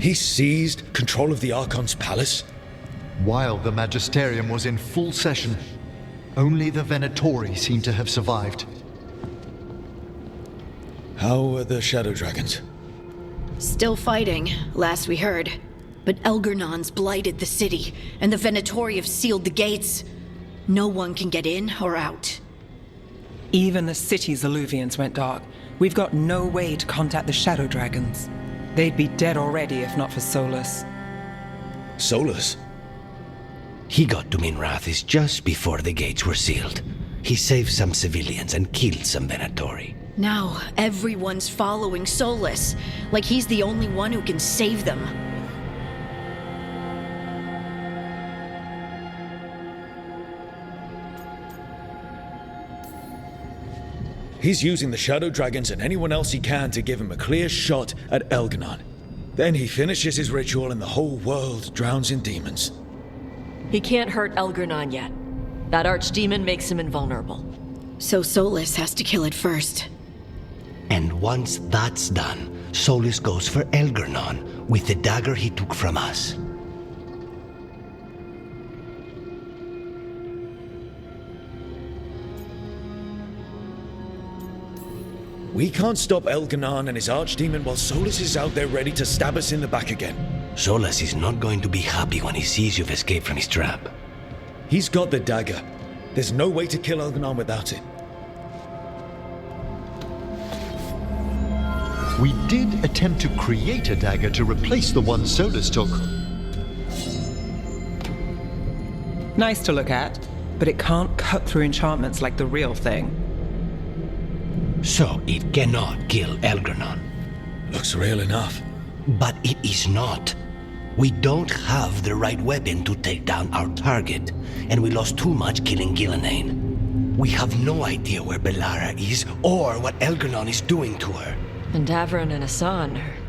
He seized control of the Archon's palace? While the Magisterium was in full session, only the Venatori seem to have survived. How are the Shadow Dragons? Still fighting, last we heard. But Elgernon's blighted the city, and the Venatori have sealed the gates. No one can get in or out. Even the city's Illuvians went dark. We've got no way to contact the Shadow Dragons. They'd be dead already if not for Solus. Solus? He got to Minrathis just before the gates were sealed. He saved some civilians and killed some Venatori. Now everyone's following Solus, like he's the only one who can save them. He's using the Shadow Dragons and anyone else he can to give him a clear shot at Elgernon. Then he finishes his ritual and the whole world drowns in demons. He can't hurt Elgernon yet. That archdemon makes him invulnerable. So Solus has to kill it first. And once that's done, Solus goes for Elgernon with the dagger he took from us. We can't stop Elgernon and his archdemon while Solus is out there ready to stab us in the back again. Solus is not going to be happy when he sees you've escaped from his trap. He's got the dagger. There's no way to kill Elgernon without it. We did attempt to create a dagger to replace the one Solus took. Nice to look at, but it can't cut through enchantments like the real thing. So it cannot kill Elgernon. Looks real enough. But it is not. We don't have the right weapon to take down our target, and we lost too much killing Gillenane. We have no idea where Bellara is or what Elgernon is doing to her. And Davron and Asan are...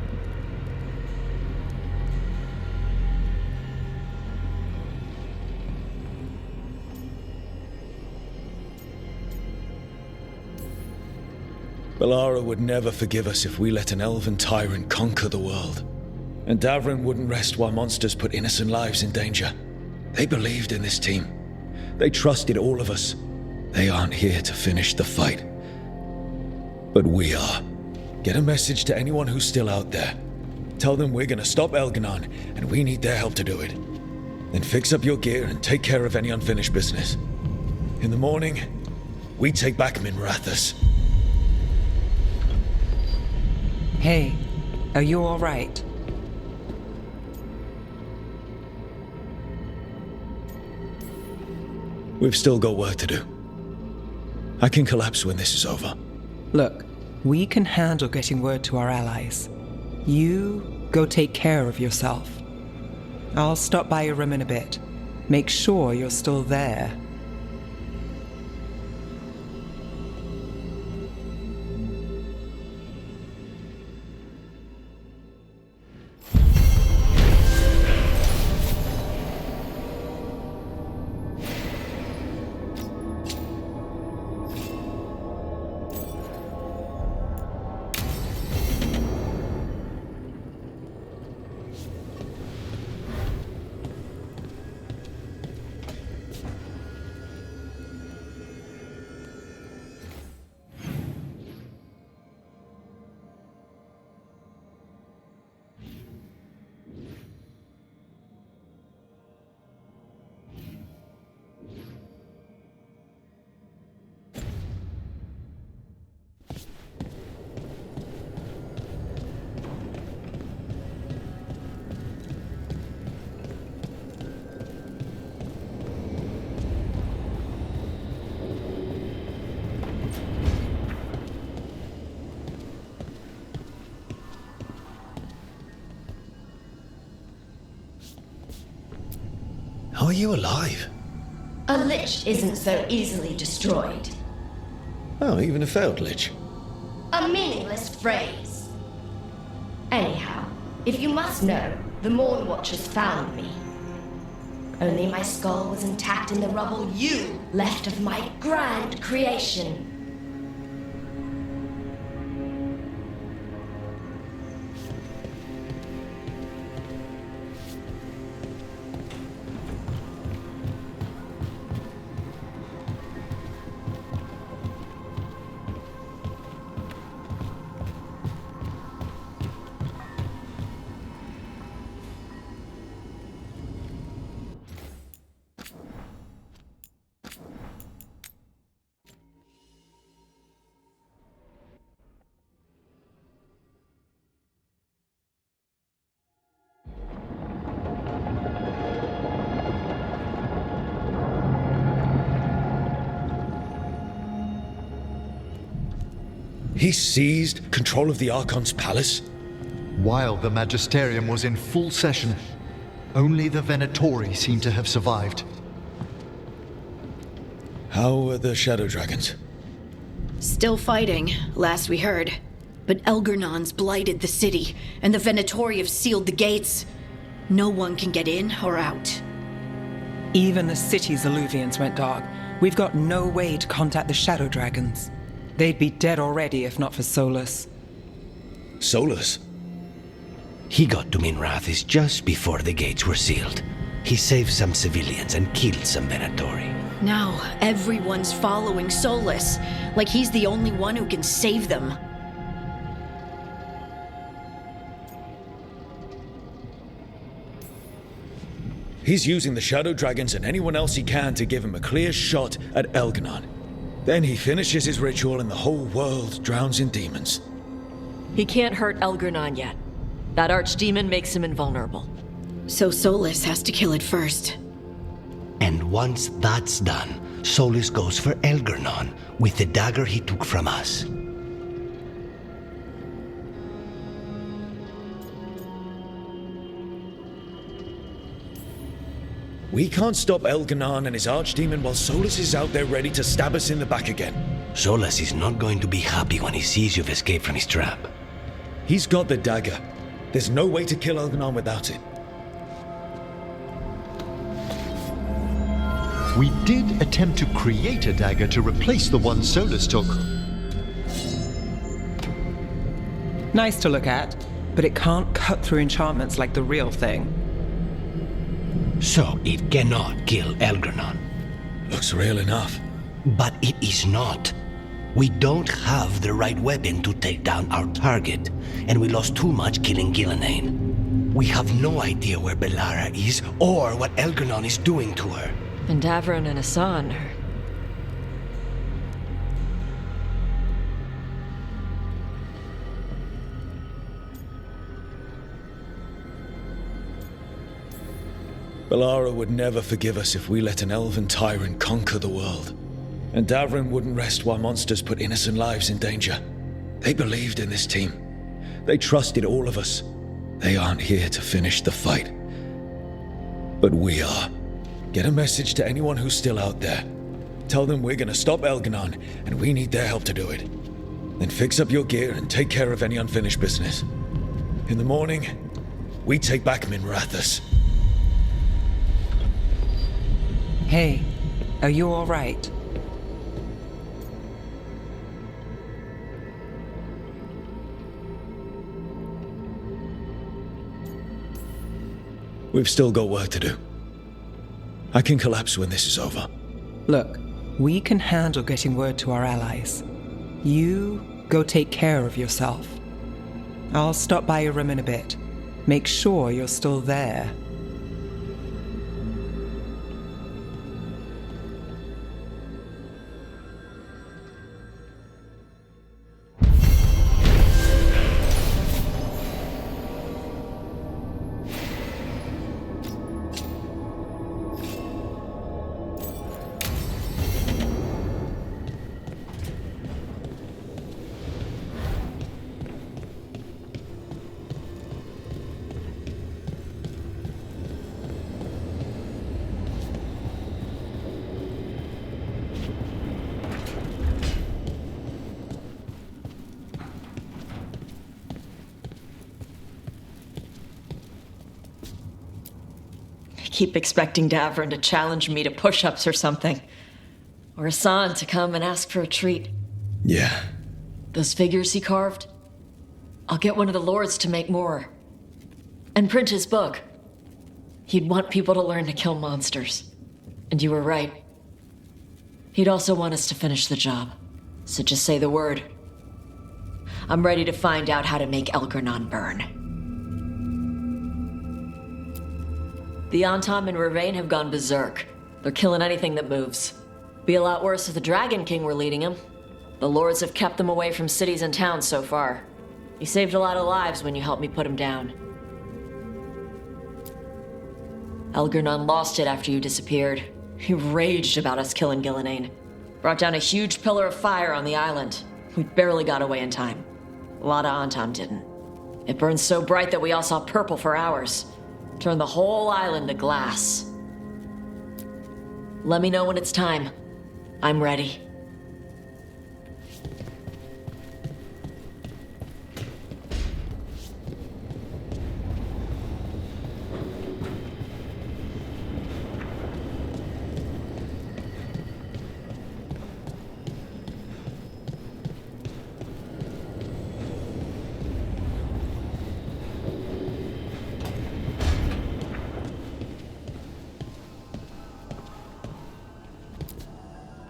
Bellara would never forgive us if we let an elven tyrant conquer the world. And Davron wouldn't rest while monsters put innocent lives in danger. They believed in this team. They trusted all of us. They aren't here to finish the fight. But we are. Get a message to anyone who's still out there. Tell them we're gonna stop Elgernon, and we need their help to do it. Then fix up your gear and take care of any unfinished business. In the morning, we take back Minrathis. Hey, are you all right? We've still got work to do. I can collapse when this is over. Look, we can handle getting word to our allies. You go take care of yourself. I'll stop by your room in a bit. Make sure you're still there. How are you alive? A lich isn't so easily destroyed. Oh, even a failed lich. A meaningless phrase. Anyhow, if you must know, the Morn Watchers found me. Only my skull was intact in the rubble you left of my grand creation. He seized control of the Archon's palace? While the Magisterium was in full session, only the Venatori seem to have survived. How are the Shadow Dragons? Still fighting, last we heard. But Elgernon's blighted the city, and the Venatori have sealed the gates. No one can get in or out. Even the city's Illuvians went dark. We've got no way to contact the Shadow Dragons. They'd be dead already if not for Solus. Solus? He got to Minrathis just before the gates were sealed. He saved some civilians and killed some Venatori. Now everyone's following Solus, like he's the only one who can save them. He's using the Shadow Dragons and anyone else he can to give him a clear shot at Elgernon. Then he finishes his ritual and the whole world drowns in demons. He can't hurt Elgernon yet. That archdemon makes him invulnerable. So Solus has to kill it first. And once that's done, Solus goes for Elgernon with the dagger he took from us. We can't stop Elgernon and his archdemon while Solus is out there ready to stab us in the back again. Solus is not going to be happy when he sees you've escaped from his trap. He's got the dagger. There's no way to kill Elgernon without it. We did attempt to create a dagger to replace the one Solus took. Nice to look at, but it can't cut through enchantments like the real thing. So it cannot kill Elgernon. Looks real enough. But it is not. We don't have the right weapon to take down our target, and we lost too much killing Gillenane. We have no idea where Bellara is or what Elgernon is doing to her. And Davron and Hassan are... Bellara would never forgive us if we let an elven tyrant conquer the world. And Davron wouldn't rest while monsters put innocent lives in danger. They believed in this team. They trusted all of us. They aren't here to finish the fight. But we are. Get a message to anyone who's still out there. Tell them we're gonna stop Elgernon, and we need their help to do it. Then fix up your gear and take care of any unfinished business. In the morning, we take back Minrathis. Hey, are you all right? We've still got work to do. I can collapse when this is over. Look, we can handle getting word to our allies. You go take care of yourself. I'll stop by your room in a bit. Make sure you're still there. Keep expecting Davron to challenge me to push-ups or something. Or Hassan to come and ask for a treat. Yeah. Those figures he carved? I'll get one of the lords to make more. And print his book. He'd want people to learn to kill monsters. And you were right. He'd also want us to finish the job. So just say the word. I'm ready to find out how to make Elgernon burn. The Antom and Ravain have gone berserk. They're killing anything that moves. Be a lot worse if the Dragon King were leading him. The lords have kept them away from cities and towns so far. You saved a lot of lives when you helped me put him down. Elgernon lost it after you disappeared. He raged about us killing Gillenane. Brought down a huge pillar of fire on the island. We barely got away in time. A lot of Antam didn't. It burned so bright that we all saw purple for hours. Turned the whole island to glass. Let me know when it's time. I'm ready.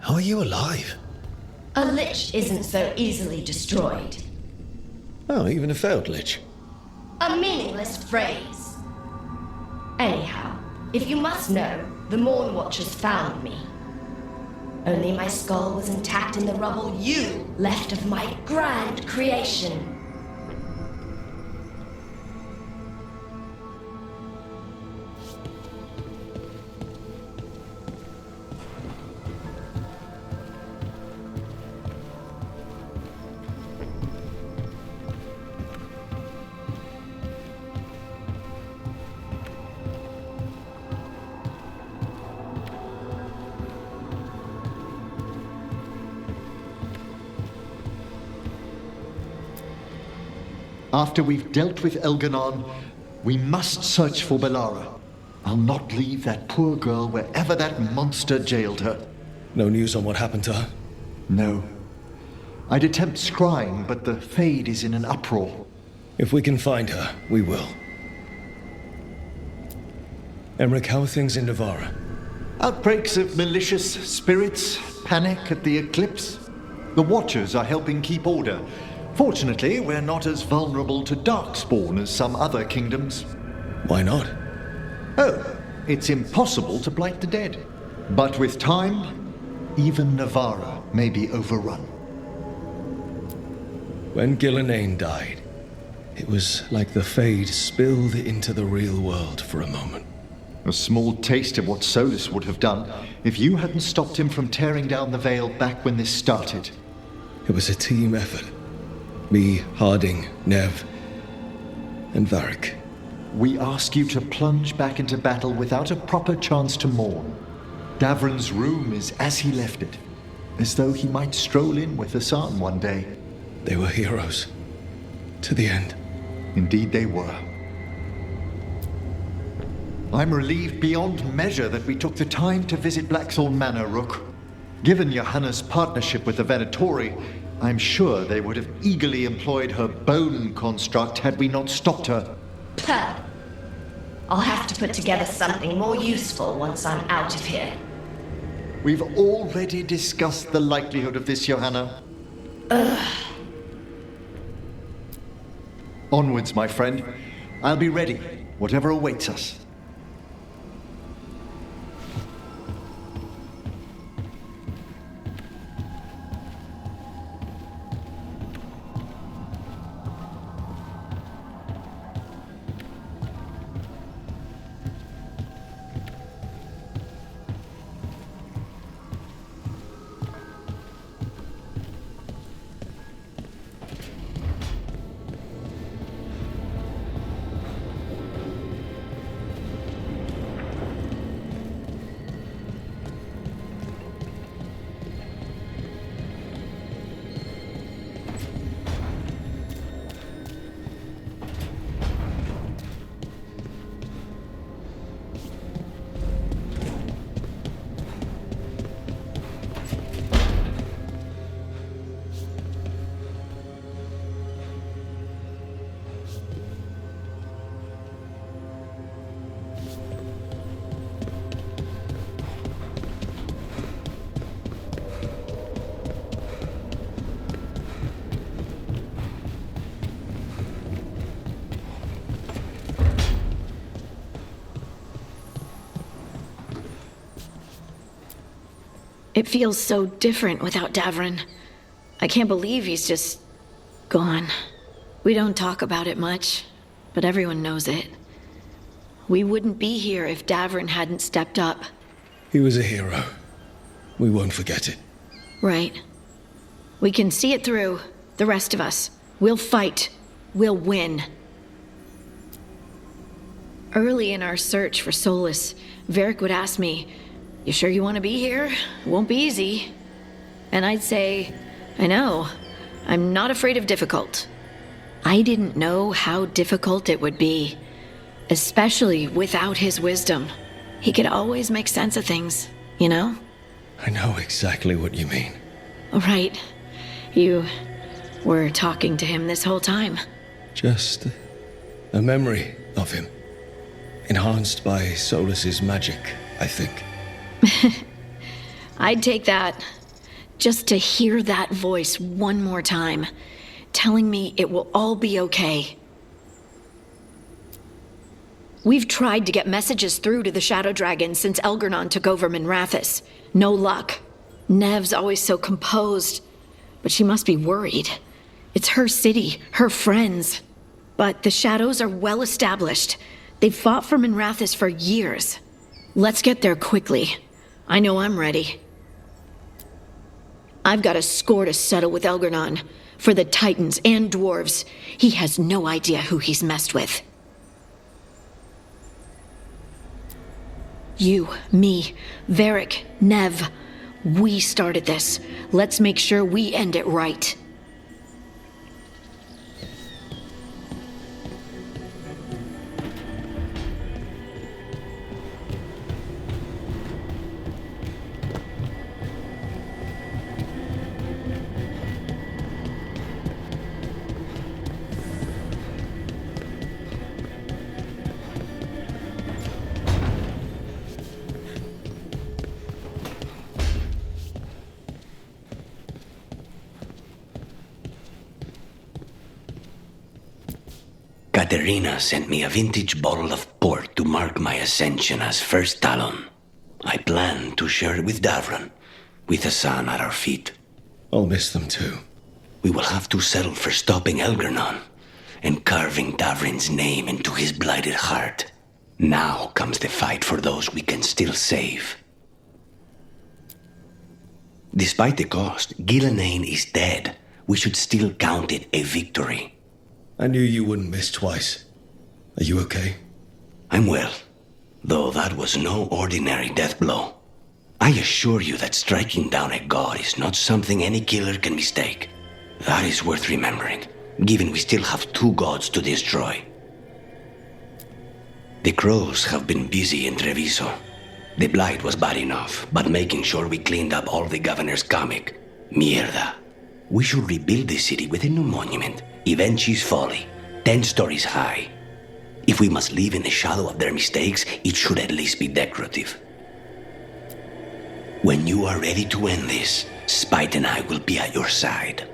How are you alive? A lich isn't so easily destroyed. Oh, even a failed lich. A meaningless phrase. Anyhow, if you must know, the Morn Watchers found me. Only my skull was intact in the rubble you left of my grand creation. After we've dealt with Elganon, we must search for Bellara. I'll not leave that poor girl wherever that monster jailed her. No news on what happened to her? No. I'd attempt scrying, but the Fade is in an uproar. If we can find her, we will. Emmerich, how are things in Navarra? Outbreaks of malicious spirits, panic at the eclipse. The Watchers are helping keep order. Fortunately, we're not as vulnerable to Darkspawn as some other kingdoms. Why not? Oh, it's impossible to blight the dead. But with time, even Navarra may be overrun. When Gillenane died, it was like the Fade spilled into the real world for a moment. A small taste of what Solus would have done if you hadn't stopped him from tearing down the veil back when this started. It was a team effort. Me, Harding, Nev, and Varric. We ask you to plunge back into battle without a proper chance to mourn. Davron's room is as he left it, as though he might stroll in with Hassan one day. They were heroes. To the end. Indeed they were. I'm relieved beyond measure that we took the time to visit Blackthorn Manor, Rook. Given Johanna's partnership with the Venatori, I'm sure they would have eagerly employed her bone construct had we not stopped her. Puh. I'll have to put together something more useful once I'm out of here. We've already discussed the likelihood of this, Johanna. Onwards, my friend. I'll be ready, whatever awaits us. It feels so different without Davron. I can't believe he's just gone. We don't talk about it much, but everyone knows it. We wouldn't be here if Davron hadn't stepped up. He was a hero. We won't forget it. Right. We can see it through. The rest of us. We'll fight. We'll win. Early in our search for solace, Varric would ask me, "You sure you want to be here? It won't be easy." And I'd say, "I know. I'm not afraid of difficult." I didn't know how difficult it would be, especially without his wisdom. He could always make sense of things, you know? I know exactly what you mean. Right. You were talking to him this whole time. Just a memory of him. Enhanced by Solas's magic, I think. I'd take that. Just to hear that voice one more time, telling me it will all be okay. We've tried to get messages through to the Shadow Dragon since Elgernon took over Minrathous. No luck. Nev's always so composed, but she must be worried. It's her city, her friends. But the Shadows are well established. They've fought for Minrathous for years. Let's get there quickly. I know I'm ready. I've got a score to settle with Elgernon. For the Titans and Dwarves. He has no idea who he's messed with. You, me, Varric, Nev. We started this. Let's make sure we end it right. Katerina sent me a vintage bottle of port to mark my ascension as First Talon. I plan to share it with Davron, with the sun at our feet. I'll miss them too. We will have to settle for stopping Elgernon and carving Davrin's name into his blighted heart. Now comes the fight for those we can still save. Despite the cost, Gillenane is dead. We should still count it a victory. I knew you wouldn't miss twice. Are you okay? I'm well, though that was no ordinary death blow. I assure you that striking down a god is not something any killer can mistake. That is worth remembering, given we still have 2 gods to destroy. The crows have been busy in Treviso. The blight was bad enough, but making sure we cleaned up all the governor's comic. Mierda. We should rebuild the city with a new monument, Evenchi's Folly, 10 stories high. If we must live in the shadow of their mistakes, it should at least be decorative. When you are ready to end this, Spite and I will be at your side.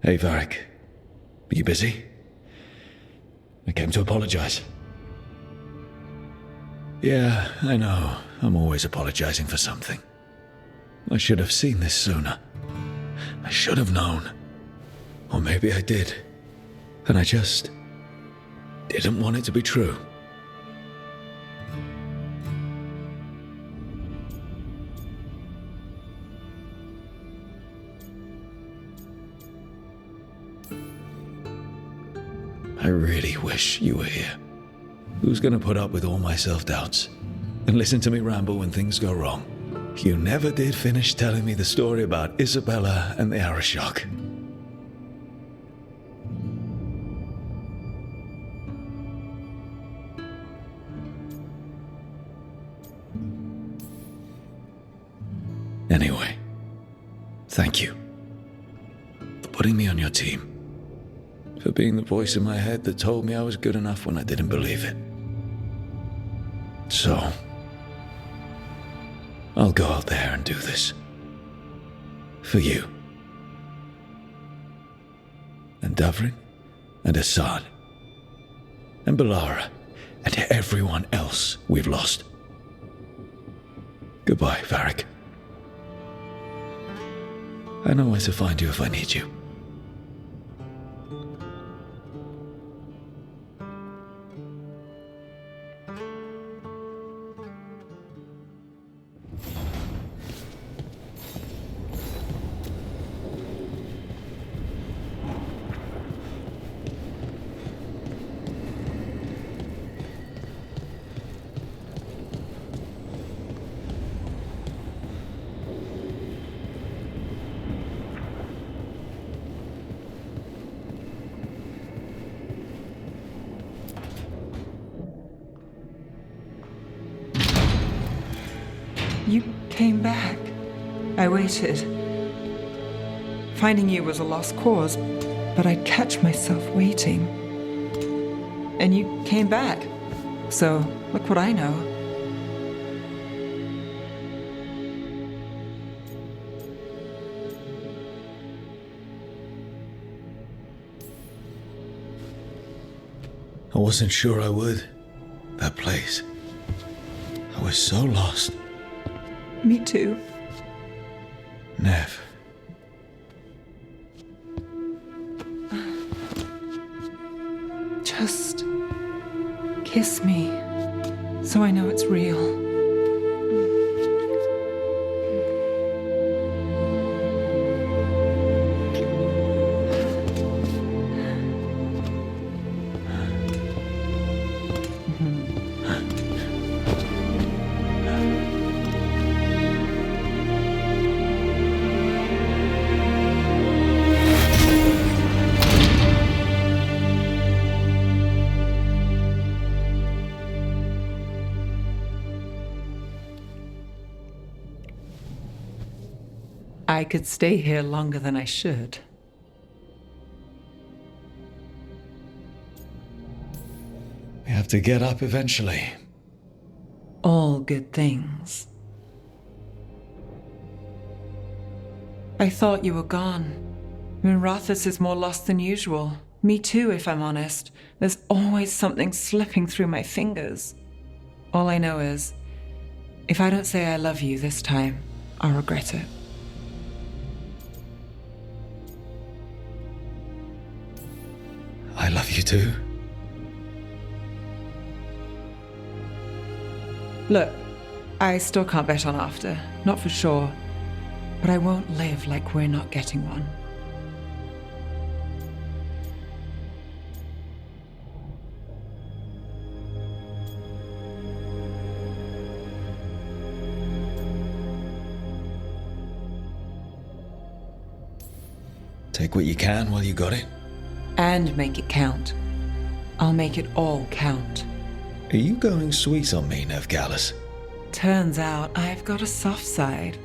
Hey, Varric. Are you busy? I came to apologize. Yeah, I know. I'm always apologizing for something. I should have seen this sooner. I should have known. Or maybe I did. And I just didn't want it to be true. I really wish you were here. Who's gonna put up with all my self-doubts and listen to me ramble when things go wrong? You never did finish telling me the story about Isabella and the Arashock. Anyway, thank you for putting me on your team. For being the voice in my head that told me I was good enough when I didn't believe it. So, I'll go out there and do this. For you. And Davrin, and Assad, and Balara, and everyone else we've lost. Goodbye, Varric. I know where to find you if I need you. You came back. I waited. Finding you was a lost cause, but I'd catch myself waiting. And you came back. So, look what I know. I wasn't sure I would. That place. I was so lost. Me too. Nev. Just kiss me, so I know it's real. I could stay here longer than I should. We have to get up eventually. All good things. I thought you were gone. Minrathous is more lost than usual. Me too, if I'm honest. There's always something slipping through my fingers. All I know is, if I don't say I love you this time, I'll regret it. I love you too. Look, I still can't bet on after, not for sure. But I won't live like we're not getting one. Take what you can while you got it. And make it count. I'll make it all count. Are you going sweet on me, Nev Gallus? Turns out I've got a soft side.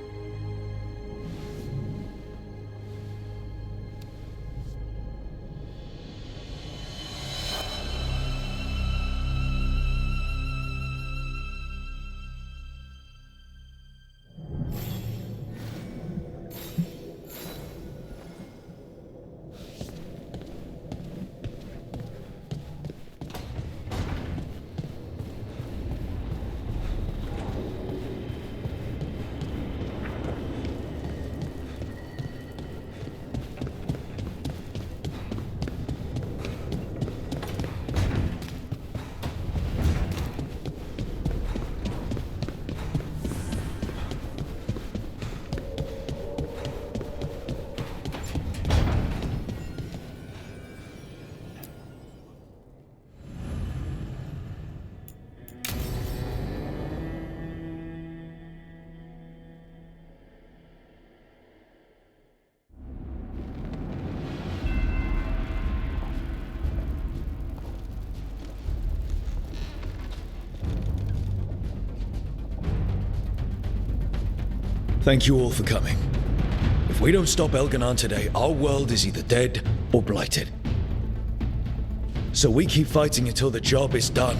Thank you all for coming. If we don't stop Elganon today, our world is either dead or blighted. So we keep fighting until the job is done.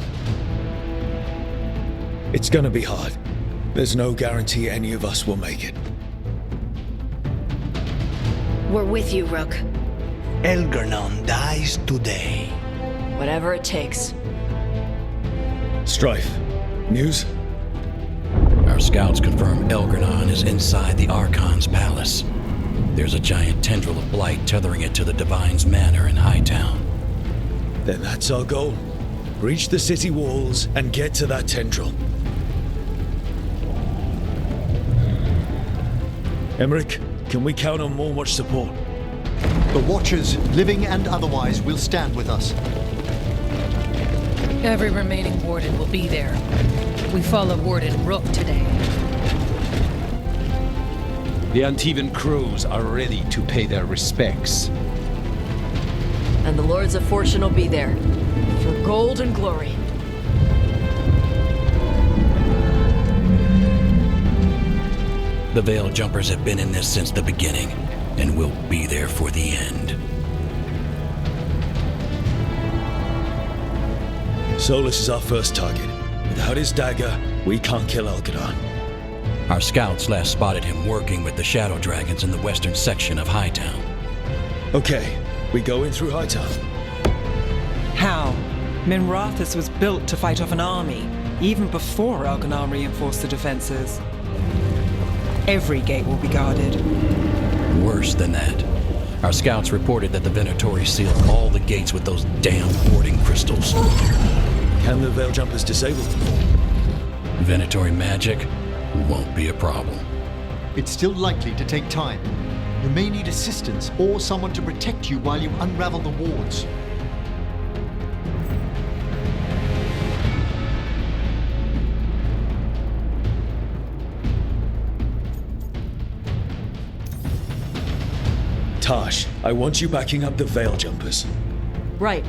It's gonna be hard, There's no guarantee any of us will make it. We're with you, Rook. Elgernon dies today. Whatever it takes. Strife, news? Our scouts confirm Elgernon is inside the Archon's palace. There's a giant tendril of blight tethering it to the Divine's manor in Hightown. Then that's our goal. Breach the city walls and get to that tendril. Emmerich, can we count on more Watch support? The Watchers, living and otherwise, will stand with us. Every remaining Warden will be there. We follow Warden Rook today. The Antivan crews are ready to pay their respects. And the Lords of Fortune will be there. For gold and glory. The Veil Jumpers have been in this since the beginning, and will be there for the end. Solus is our first target. Without his dagger, we can't kill Elgadon. Our scouts last spotted him working with the Shadow Dragons in the western section of Hightown. Okay, we go in through Hightown. How? Minrathous was built to fight off an army, even before Elganon reinforced the defenses. Every gate will be guarded. Worse than that. Our scouts reported that the Venatori sealed all the gates with those damn warding crystals. Can the Veil Jumpers disable them? Venatori magic won't be a problem. It's still likely to take time. You may need assistance or someone to protect you while you unravel the wards. Tash, I want you backing up the Veil Jumpers. Right.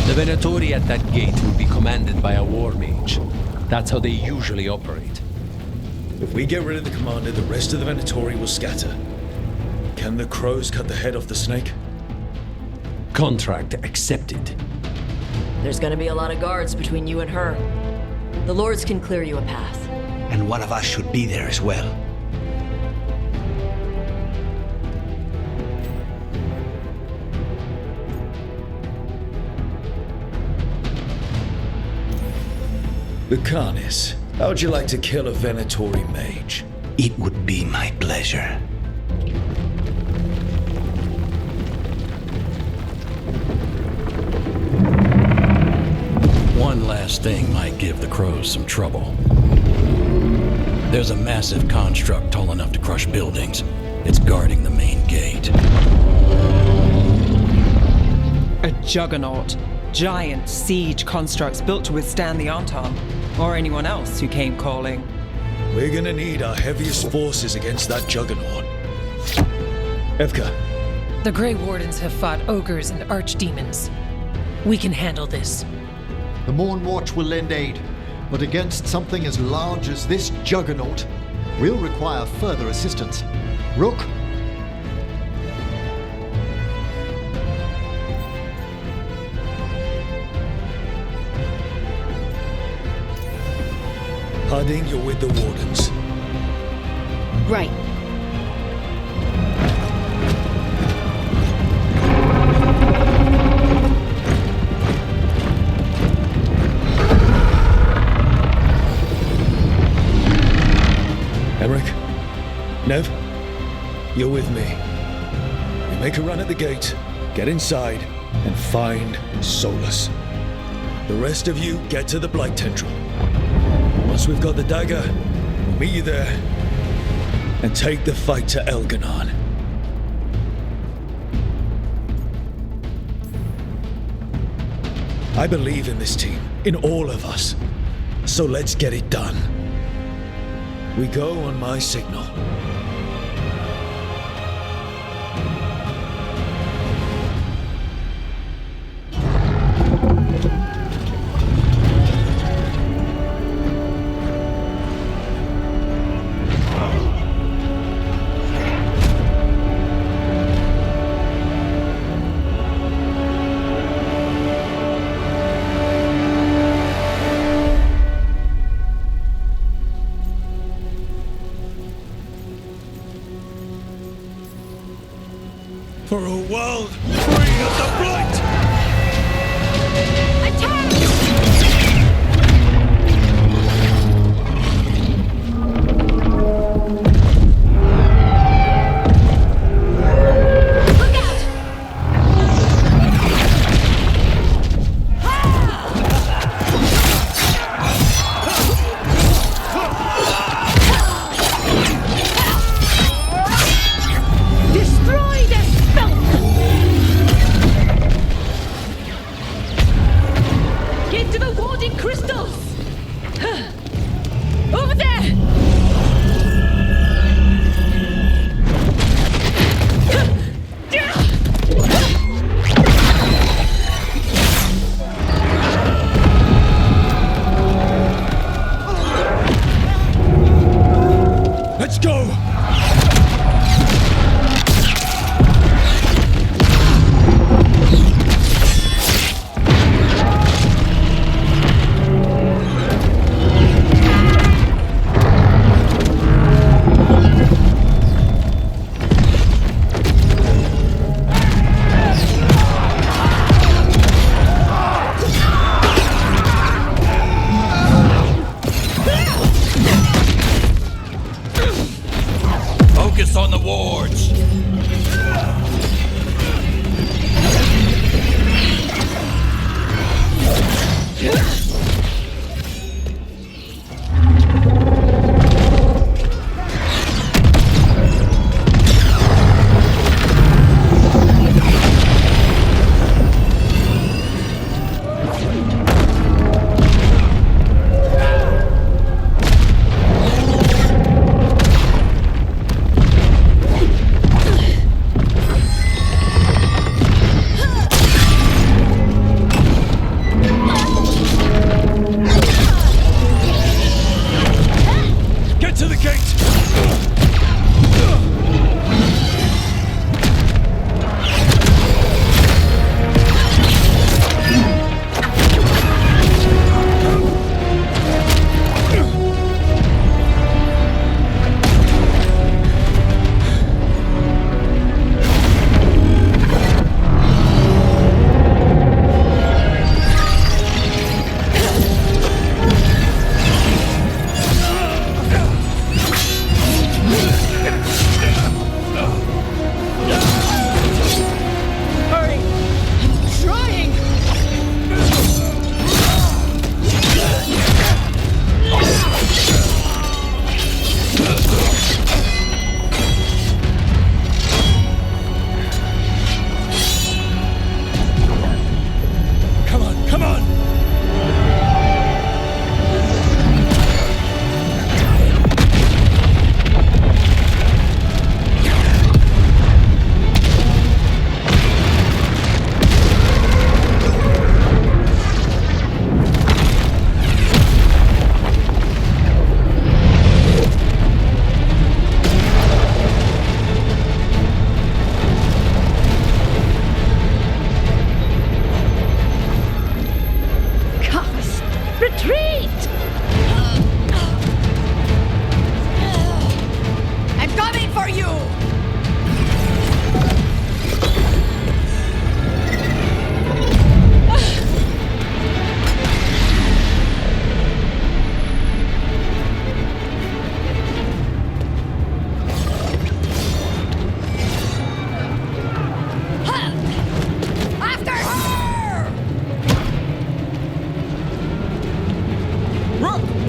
The Venatori at that gate will be commanded by a war mage. That's how they usually operate. If we get rid of the commander, the rest of the Venatori will scatter. Can the crows cut the head off the snake? Contract accepted. There's gonna be a lot of guards between you and her. The Lords can clear you a path. And one of us should be there as well. Lucanis, how would you like to kill a Venatori mage? It would be my pleasure. One last thing might give the crows some trouble. There's a massive construct tall enough to crush buildings. It's guarding the main gate. A juggernaut. Giant siege constructs built to withstand the Anton, or anyone else who came calling. We're gonna need our heaviest forces against that juggernaut. Evka, The Grey Wardens have fought ogres and archdemons. We can handle this. The Morn Watch will lend aid, but against something as large as this juggernaut, we'll require further assistance. Rook? Harding, you're with the Wardens. Right. Emmerich? Nev? You're with me. We make a run at the gate, get inside, and find Solus. The rest of you get to the Blight Tendril. Once we've got the dagger, we'll meet you there and take the fight to Elganon. I believe in this team, in all of us. So let's get it done. We go on my signal.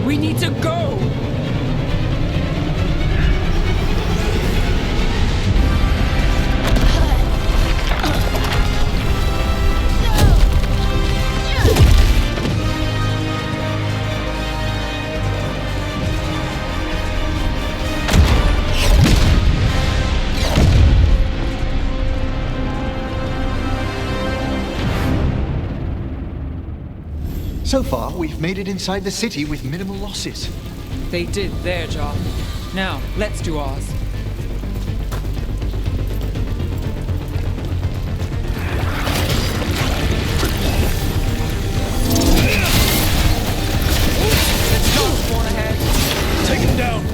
We need to go! So far, we've made it inside the city with minimal losses. They did their job. Now, let's do ours. Let's go, spawn ahead. Take him down!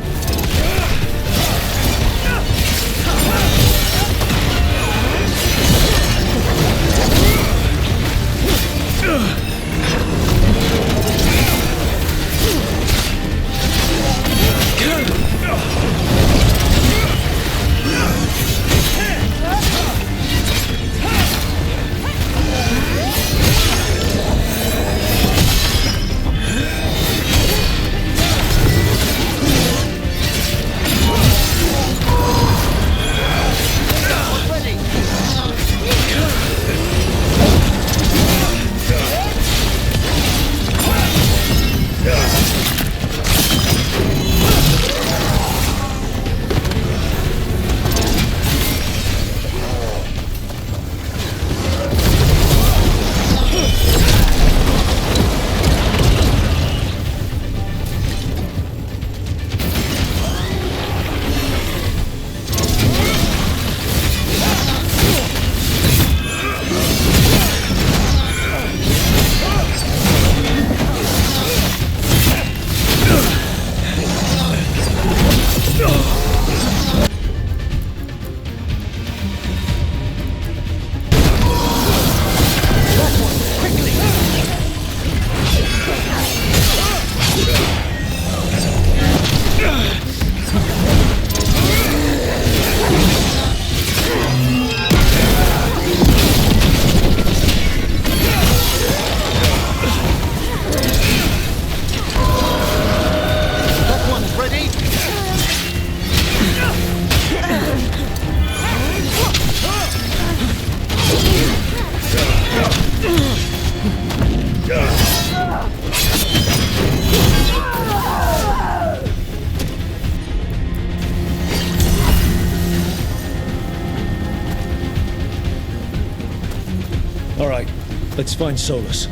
All right, let's find Solus.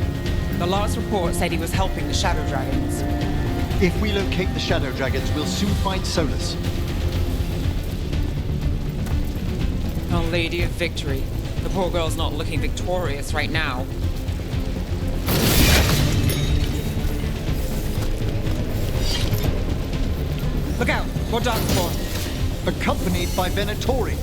The last report said he was helping the Shadow Dragons. If we locate the Shadow Dragons, we'll soon find Solus. Oh, Lady of Victory. The poor girl's not looking victorious right now. Look out! More Darkspawn! Accompanied by Venatori.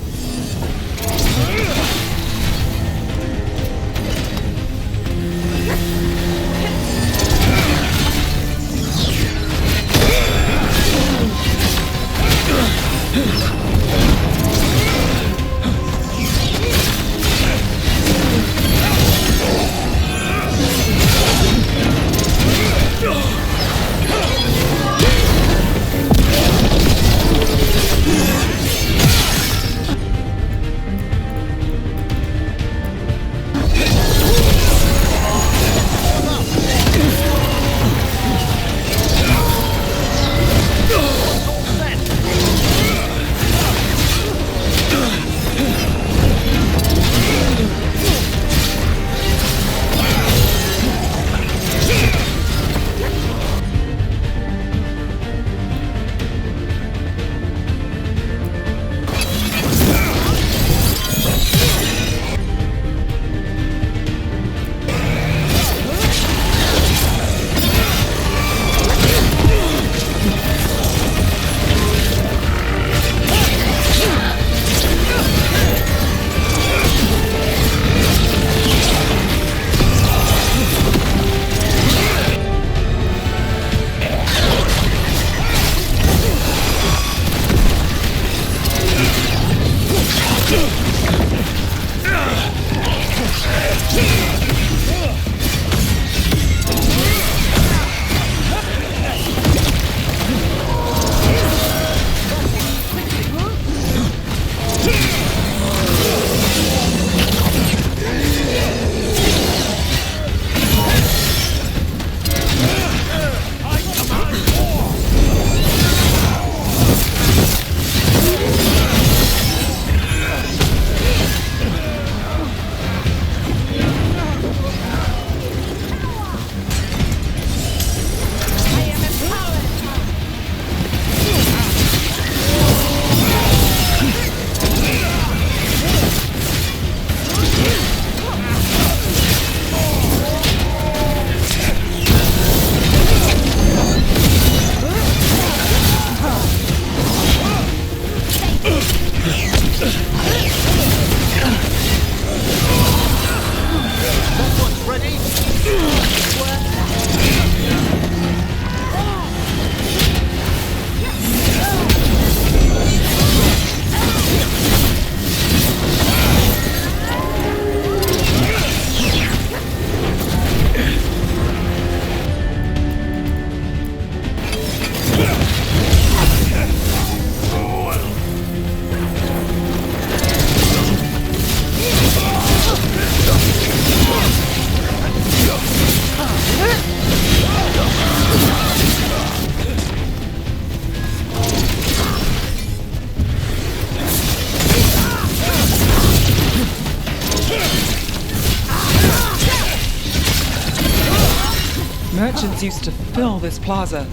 Merchants used to fill this plaza.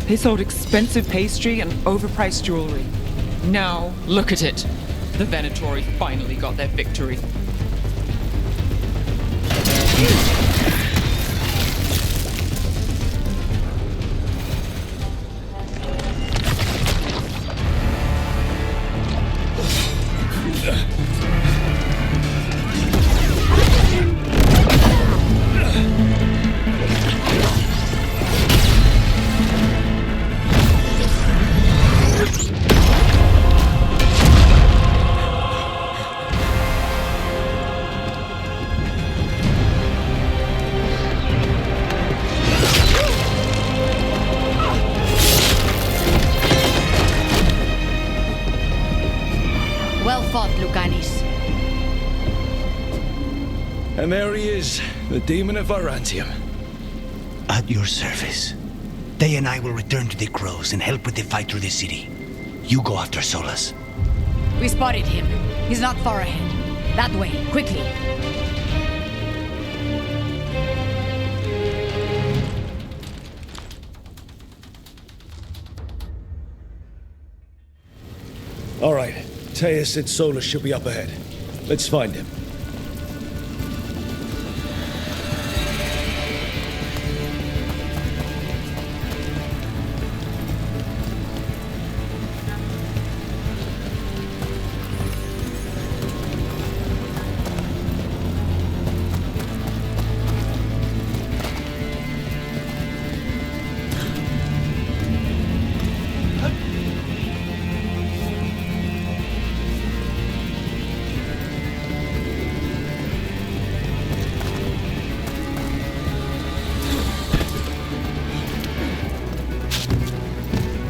They sold expensive pastry and overpriced jewelry. Now, look at it. The Venatori finally got their victory. Well fought, Lucanis. And there he is, the demon of Virantium. At your service. They and I will return to the Crows and help with the fight through the city. You go after Solus. We spotted him. He's not far ahead. That way, quickly. All right, Teus said Solus should be up ahead. Let's find him.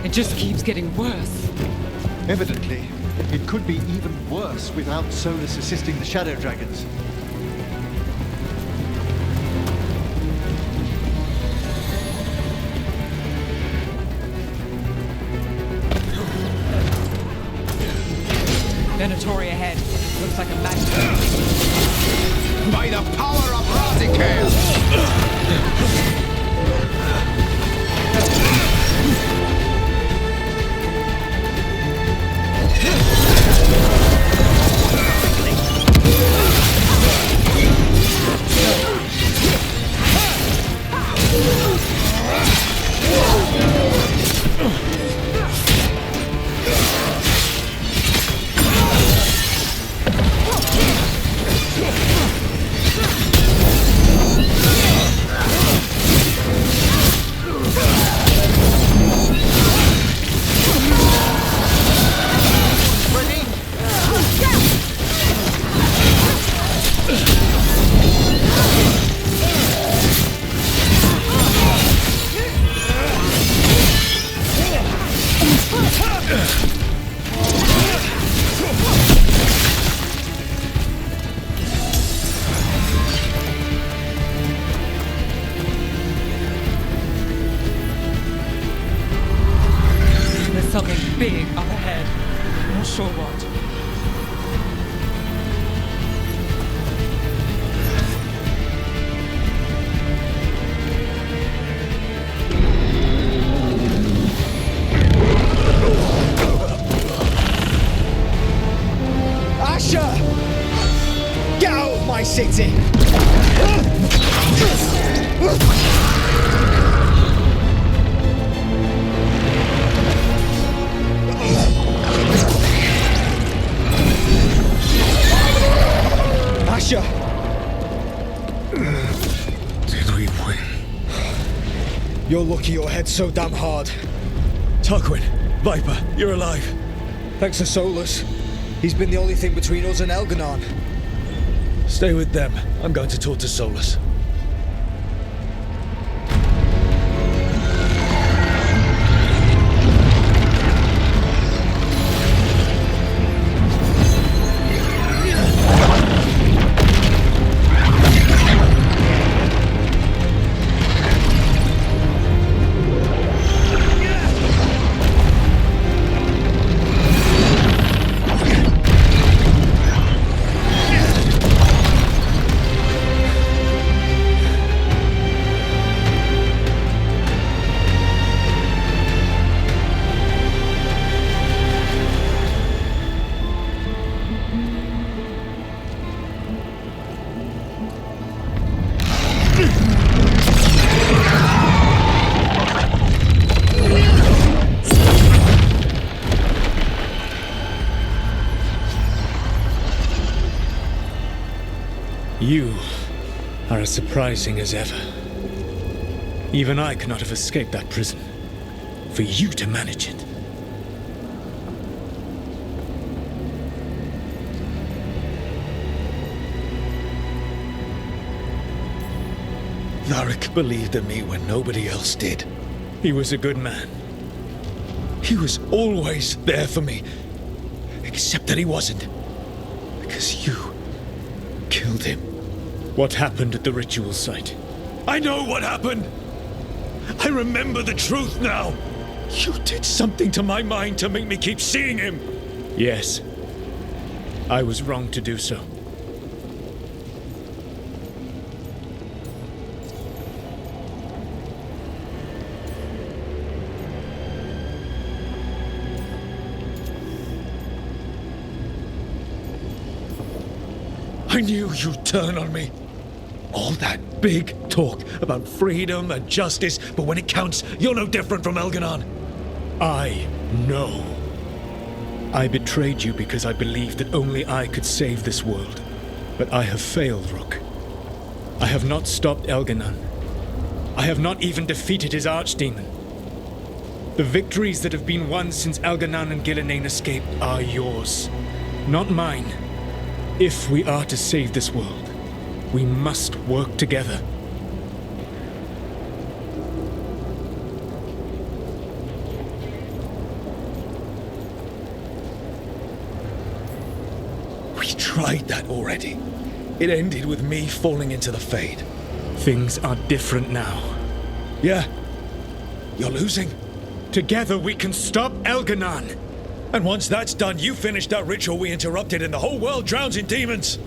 It just keeps getting worse. Evidently, it could be even worse without Solus assisting the Shadow Dragons. Venatori ahead. Looks like a magic. By the power of Razikale! Something big up ahead. Not sure what. Asher! Get out of my city! Asher! Did we win? You're lucky your head's so damn hard. Tarquin, Viper, you're alive. Thanks to Solus. He's been the only thing between us and Elganon. Stay with them. I'm going to talk to Solus. are as surprising as ever. Even I could not have escaped that prison. For you to manage it. Varric believed in me when nobody else did. He was a good man. He was always there for me. Except that he wasn't. Because you killed him. What happened at the ritual site? I know what happened! I remember the truth now! You did something to my mind to make me keep seeing him! Yes. I was wrong to do so. I knew you'd turn on me. All that big talk about freedom and justice, but when it counts, you're no different from Elganon. I know. I betrayed you because I believed that only I could save this world. But I have failed, Rook. I have not stopped Elganon. I have not even defeated his archdemon. The victories that have been won since Elganon and Gillenane escaped are yours, not mine. If we are to save this world, we must work together. We tried that already. It ended with me falling into the Fade. Things are different now. Yeah. You're losing. Together we can stop Elganon. And once that's done, you finish that ritual we interrupted and the whole world drowns in demons.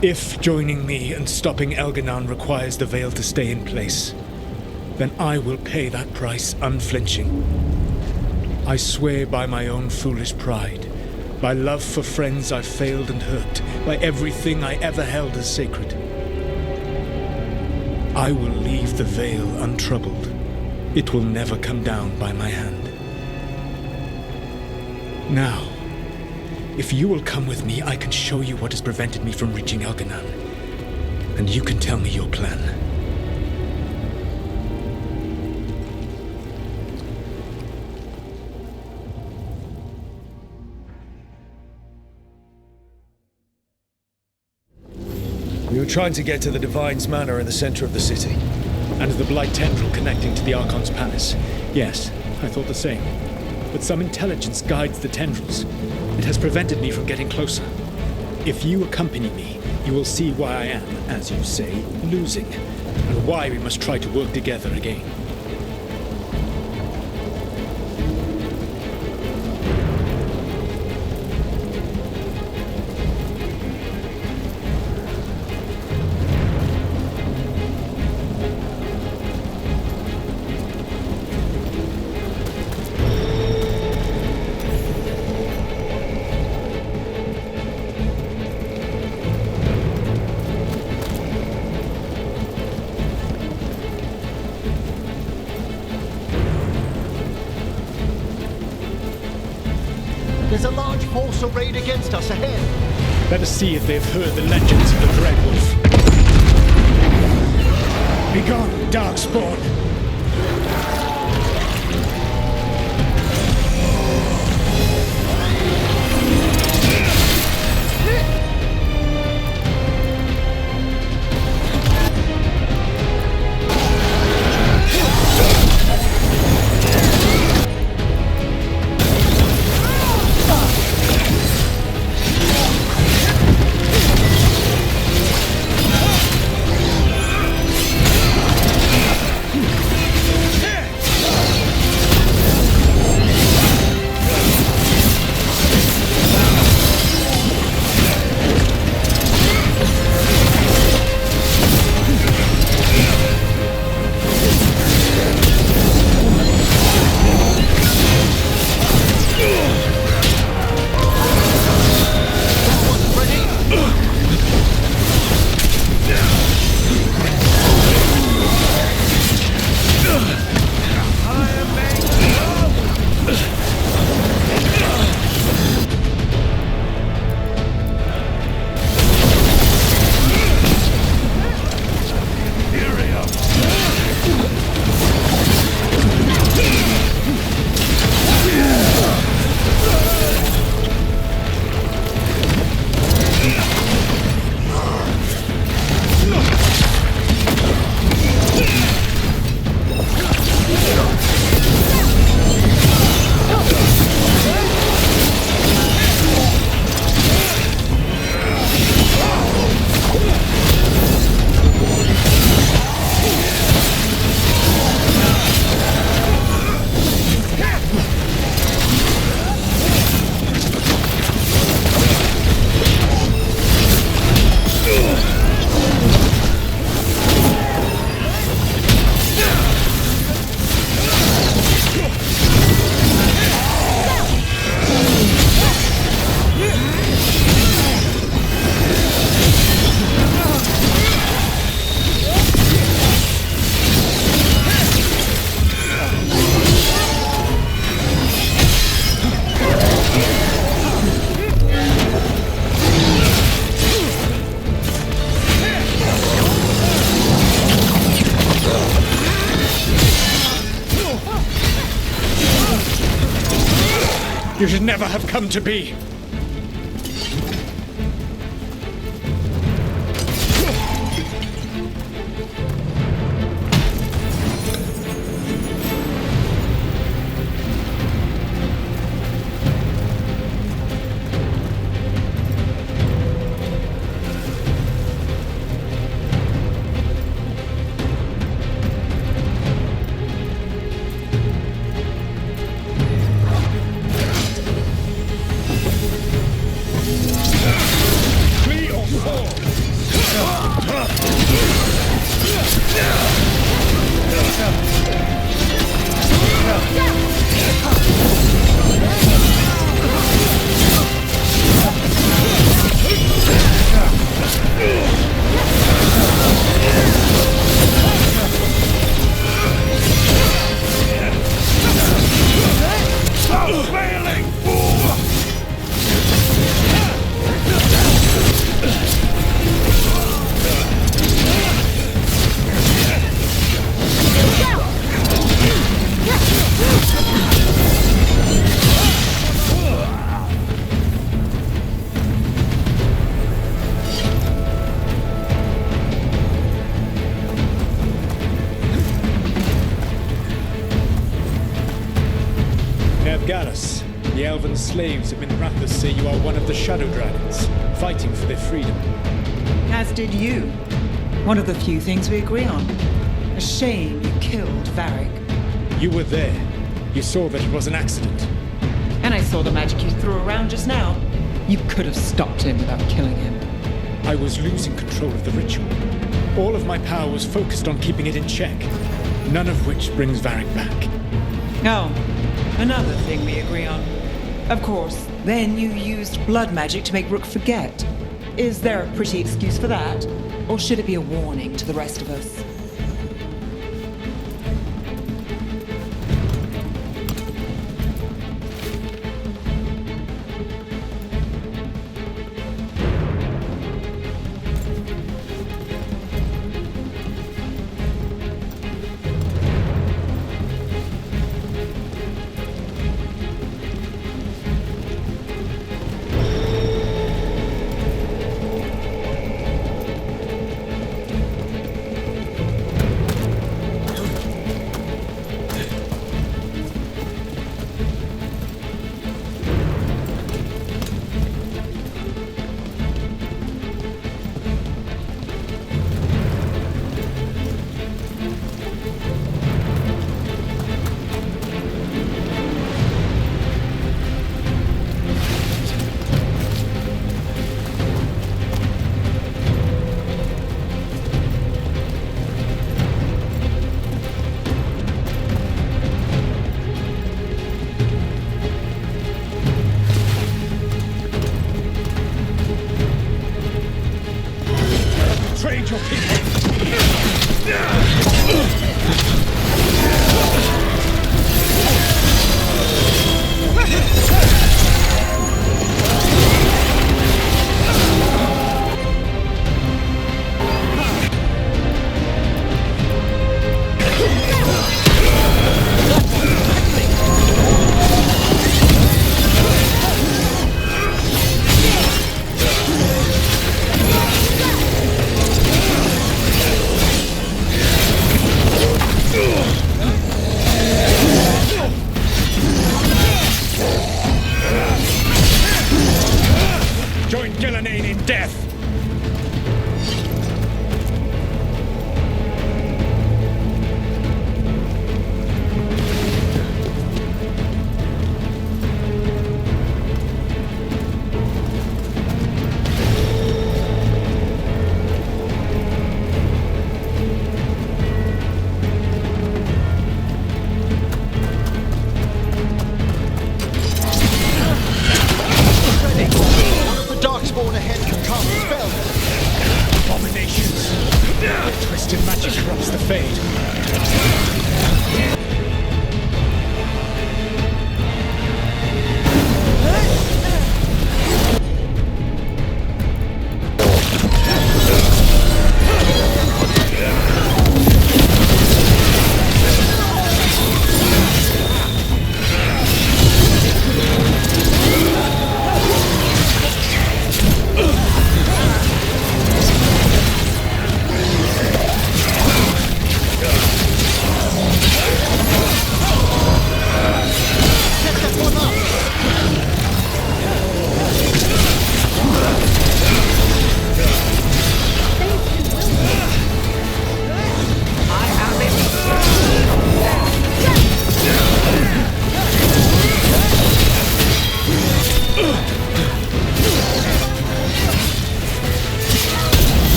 If joining me and stopping Elganon requires the veil to stay in place, then I will pay that price unflinching. I swear by my own foolish pride, by love for friends I've failed and hurt, by everything I ever held as sacred. I will leave the veil untroubled. It will never come down by my hand. Now, if you will come with me, I can show you what has prevented me from reaching Elganon. And you can tell me your plan. We were trying to get to the Divine's Manor in the center of the city. And the Blight Tendril connecting to the Archon's Palace. Yes, I thought the same. But some intelligence guides the tendrils. It has prevented me from getting closer. If you accompany me, you will see why I am, as you say, losing, and why we must try to work together again. There's a large force arrayed against us ahead. Let us see if they've heard the legends of the Dread Wolf. Begone, Darkspawn! You should never have come to be. The elven slaves of Minrathous say you are one of the Shadow Dragons, fighting for their freedom. As did you. One of the few things we agree on. A shame you killed Varric. You were there. You saw that it was an accident. And I saw the magic you threw around just now. You could have stopped him without killing him. I was losing control of the ritual. All of my power was focused on keeping it in check, none of which brings Varric back. Oh, another thing we agree on. Of course, then you used blood magic to make Rook forget. Is there a pretty excuse for that? Or should it be a warning to the rest of us?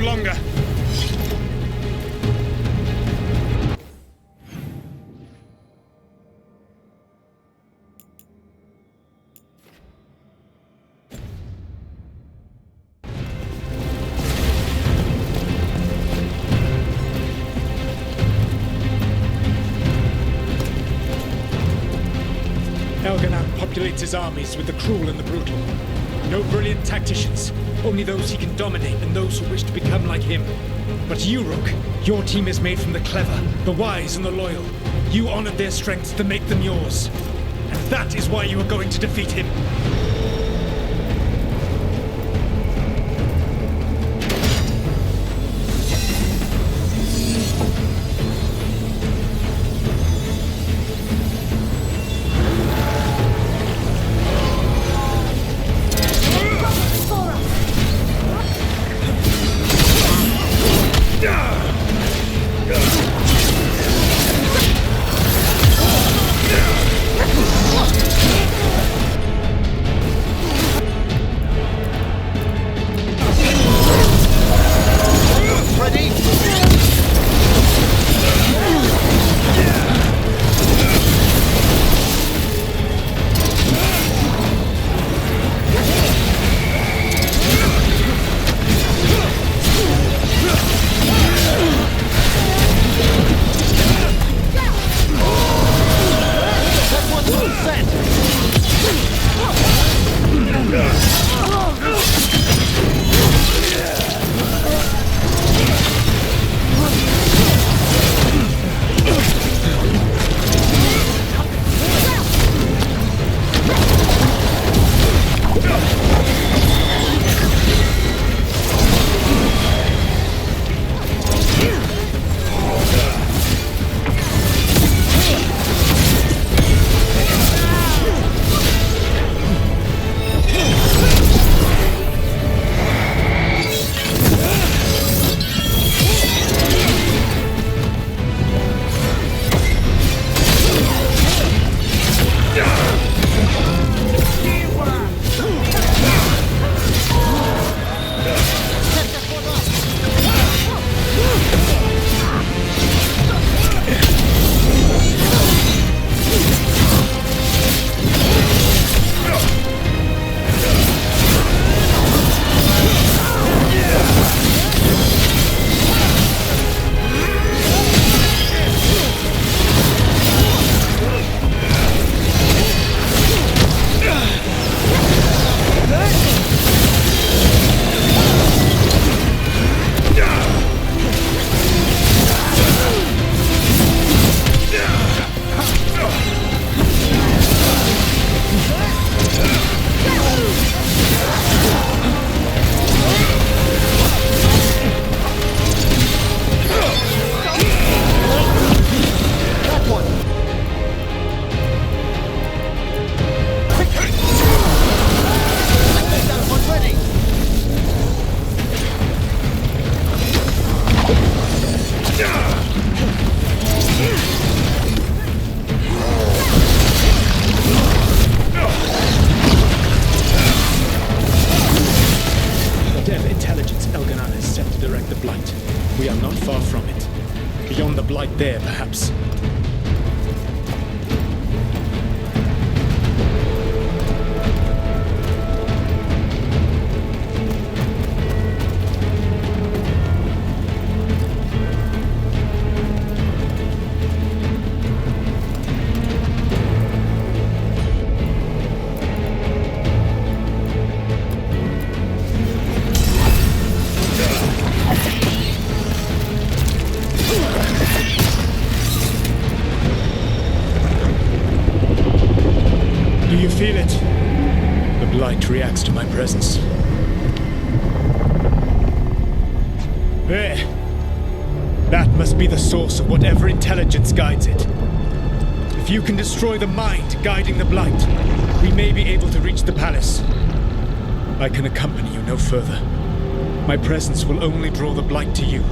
longer. Elganan populates his armies with the cruel and the brutal. No brilliant tacticians, only those he can dominate and those who wish to become like him. But you, Rook, your team is made from the clever, the wise and the loyal. You honored their strengths to make them yours. And that is why you are going to defeat him. There, perhaps. Feel it? The blight reacts to my presence. There. That must be the source of whatever intelligence guides it. If you can destroy the mind guiding the blight, we may be able to reach the palace. I can accompany you no further. My presence will only draw the blight to you.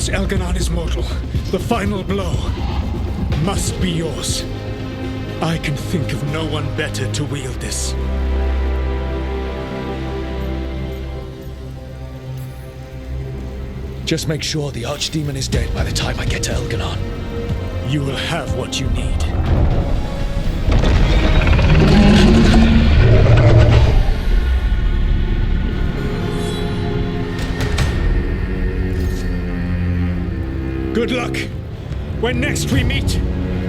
Once Elganon is mortal, the final blow must be yours. I can think of no one better to wield this. Just make sure the Archdemon is dead by the time I get to Elganon. You will have what you need. Good luck. When next we meet,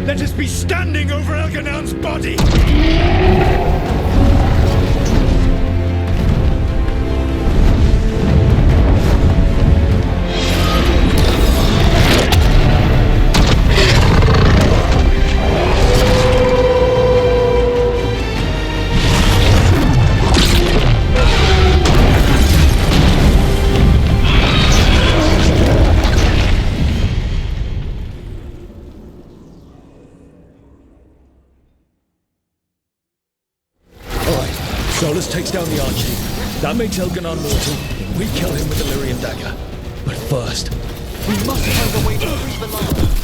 let us be standing over Elganon's body! Solus takes down the Archdemon. That makes Elganon mortal. We kill him with the Lyrium dagger. But first, We must find a way to free Valara.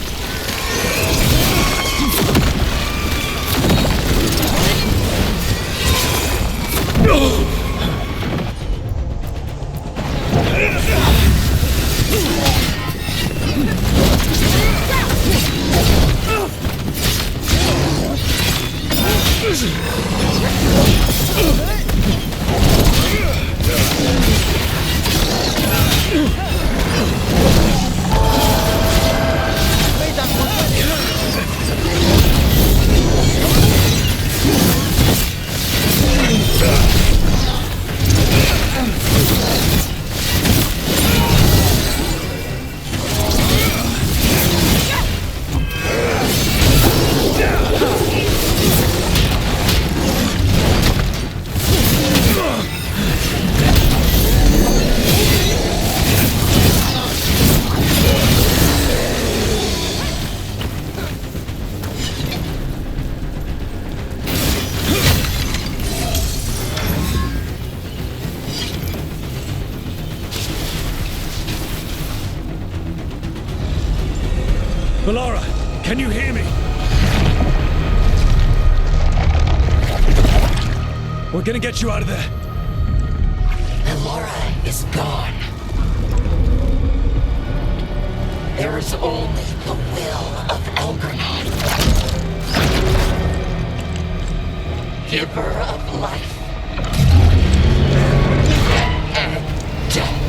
Valara, can you hear me? We're gonna get you out of there. Valara is gone. There is only the will of Elganon, giver of life and death.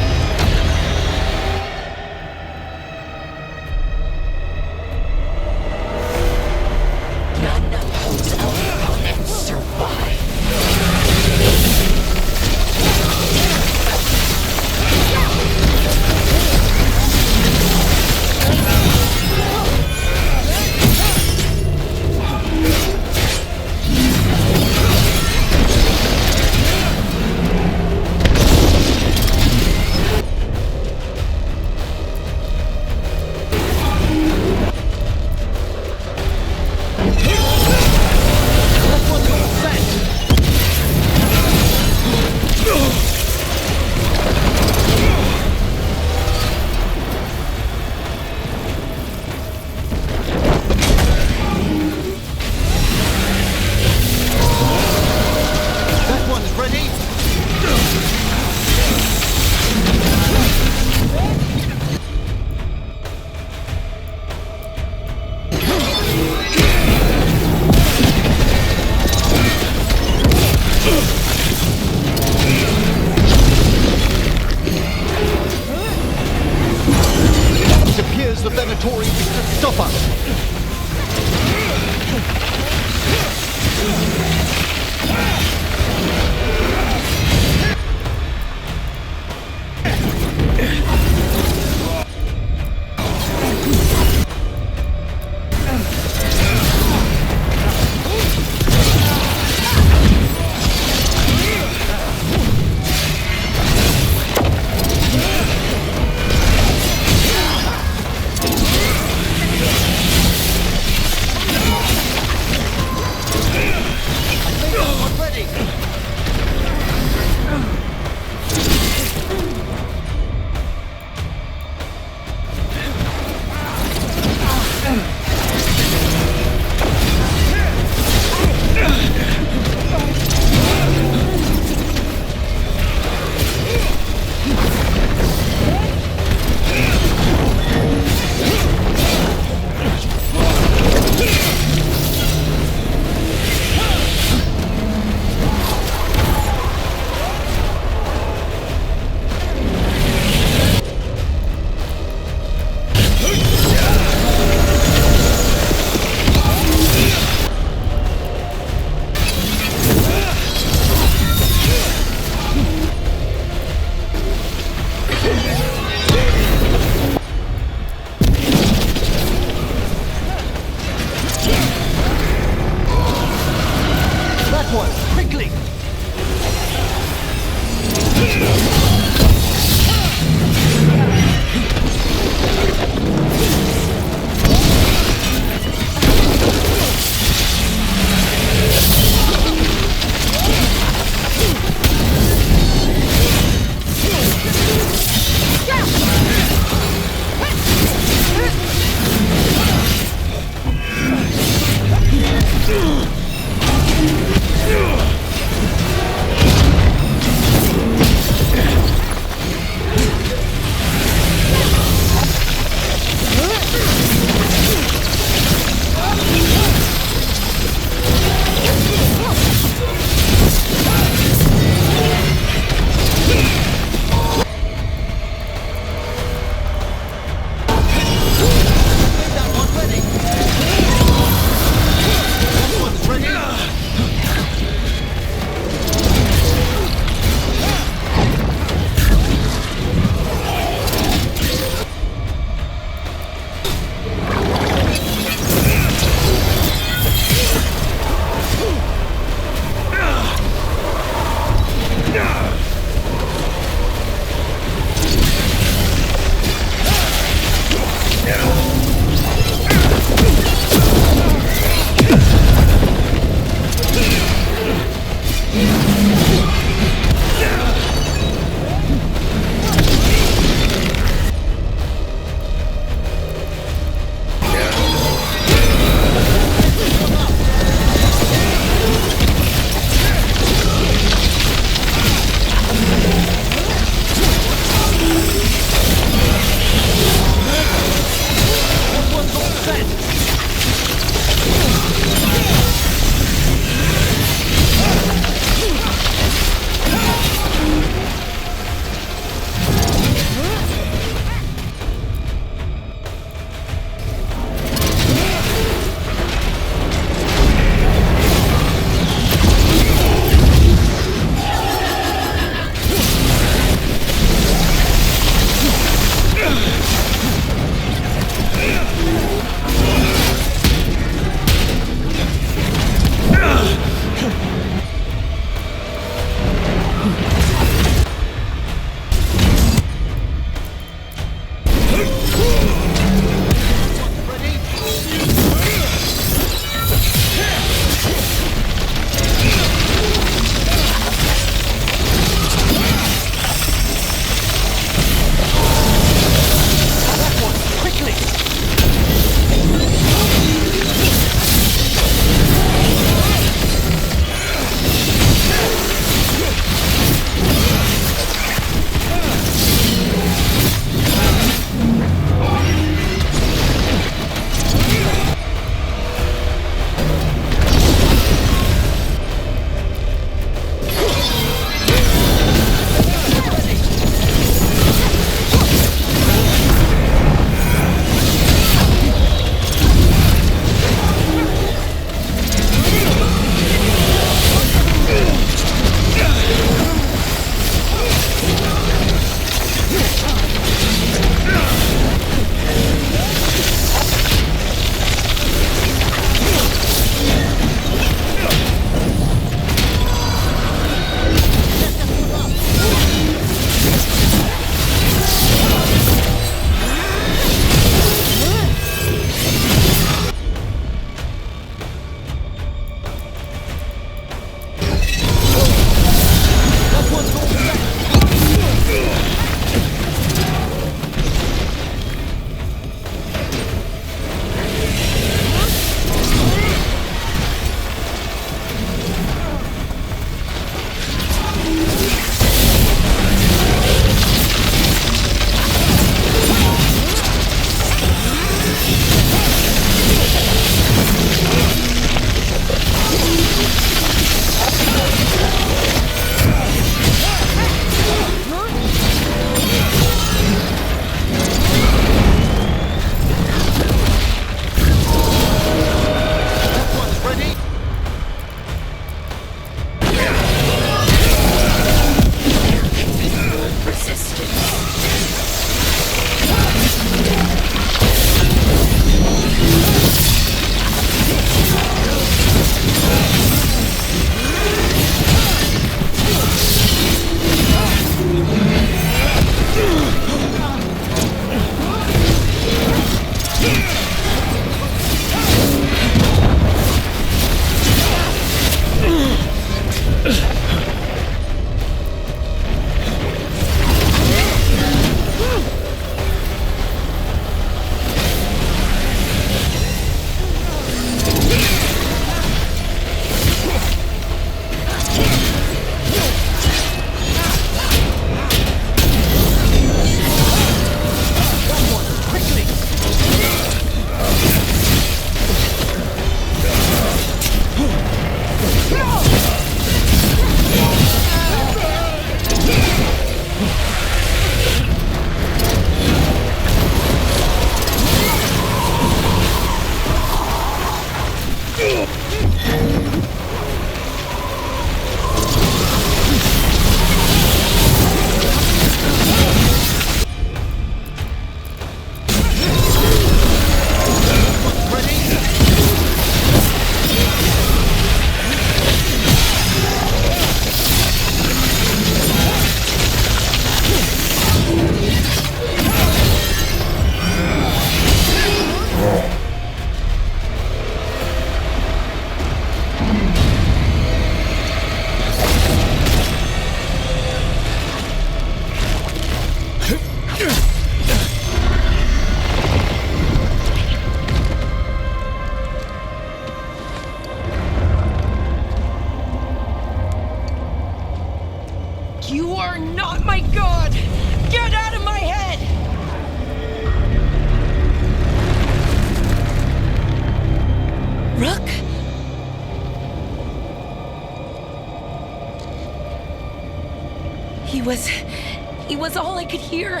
He was all I could hear.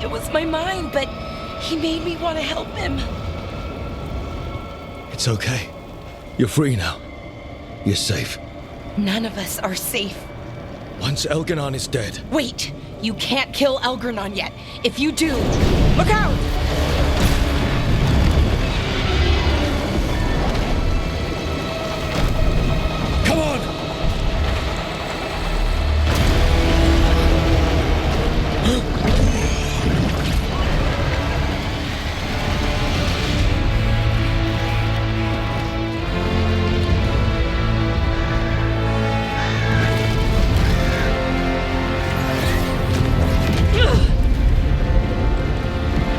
It was my mind, but he made me want to help him. It's okay. You're free now. You're safe. None of us are safe. Once Elganon is dead... Wait! You can't kill Elgranon yet. If you do, look out! Come on!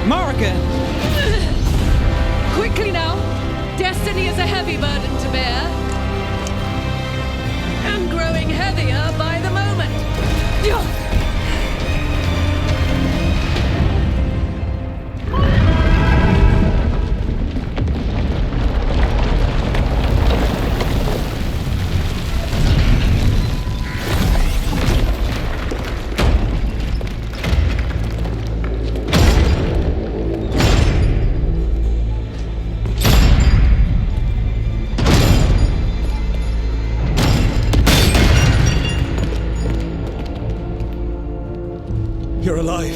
Morrigan! Quickly now! Destiny is a heavy burden to bear. And growing heavier by the moment. You're alive.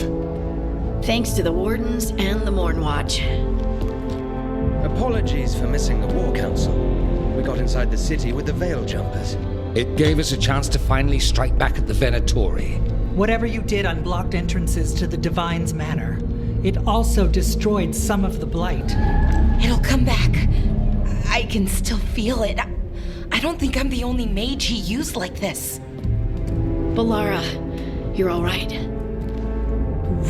Thanks to the Wardens and the Mornwatch. Apologies for missing the War Council. We got inside the city with the Veil Jumpers. It gave us a chance to finally strike back at the Venatori. Whatever you did unblocked entrances to the Divine's Manor. It also destroyed some of the Blight. It'll come back. I can still feel it. I don't think I'm the only mage he used like this. Balara, you're all right.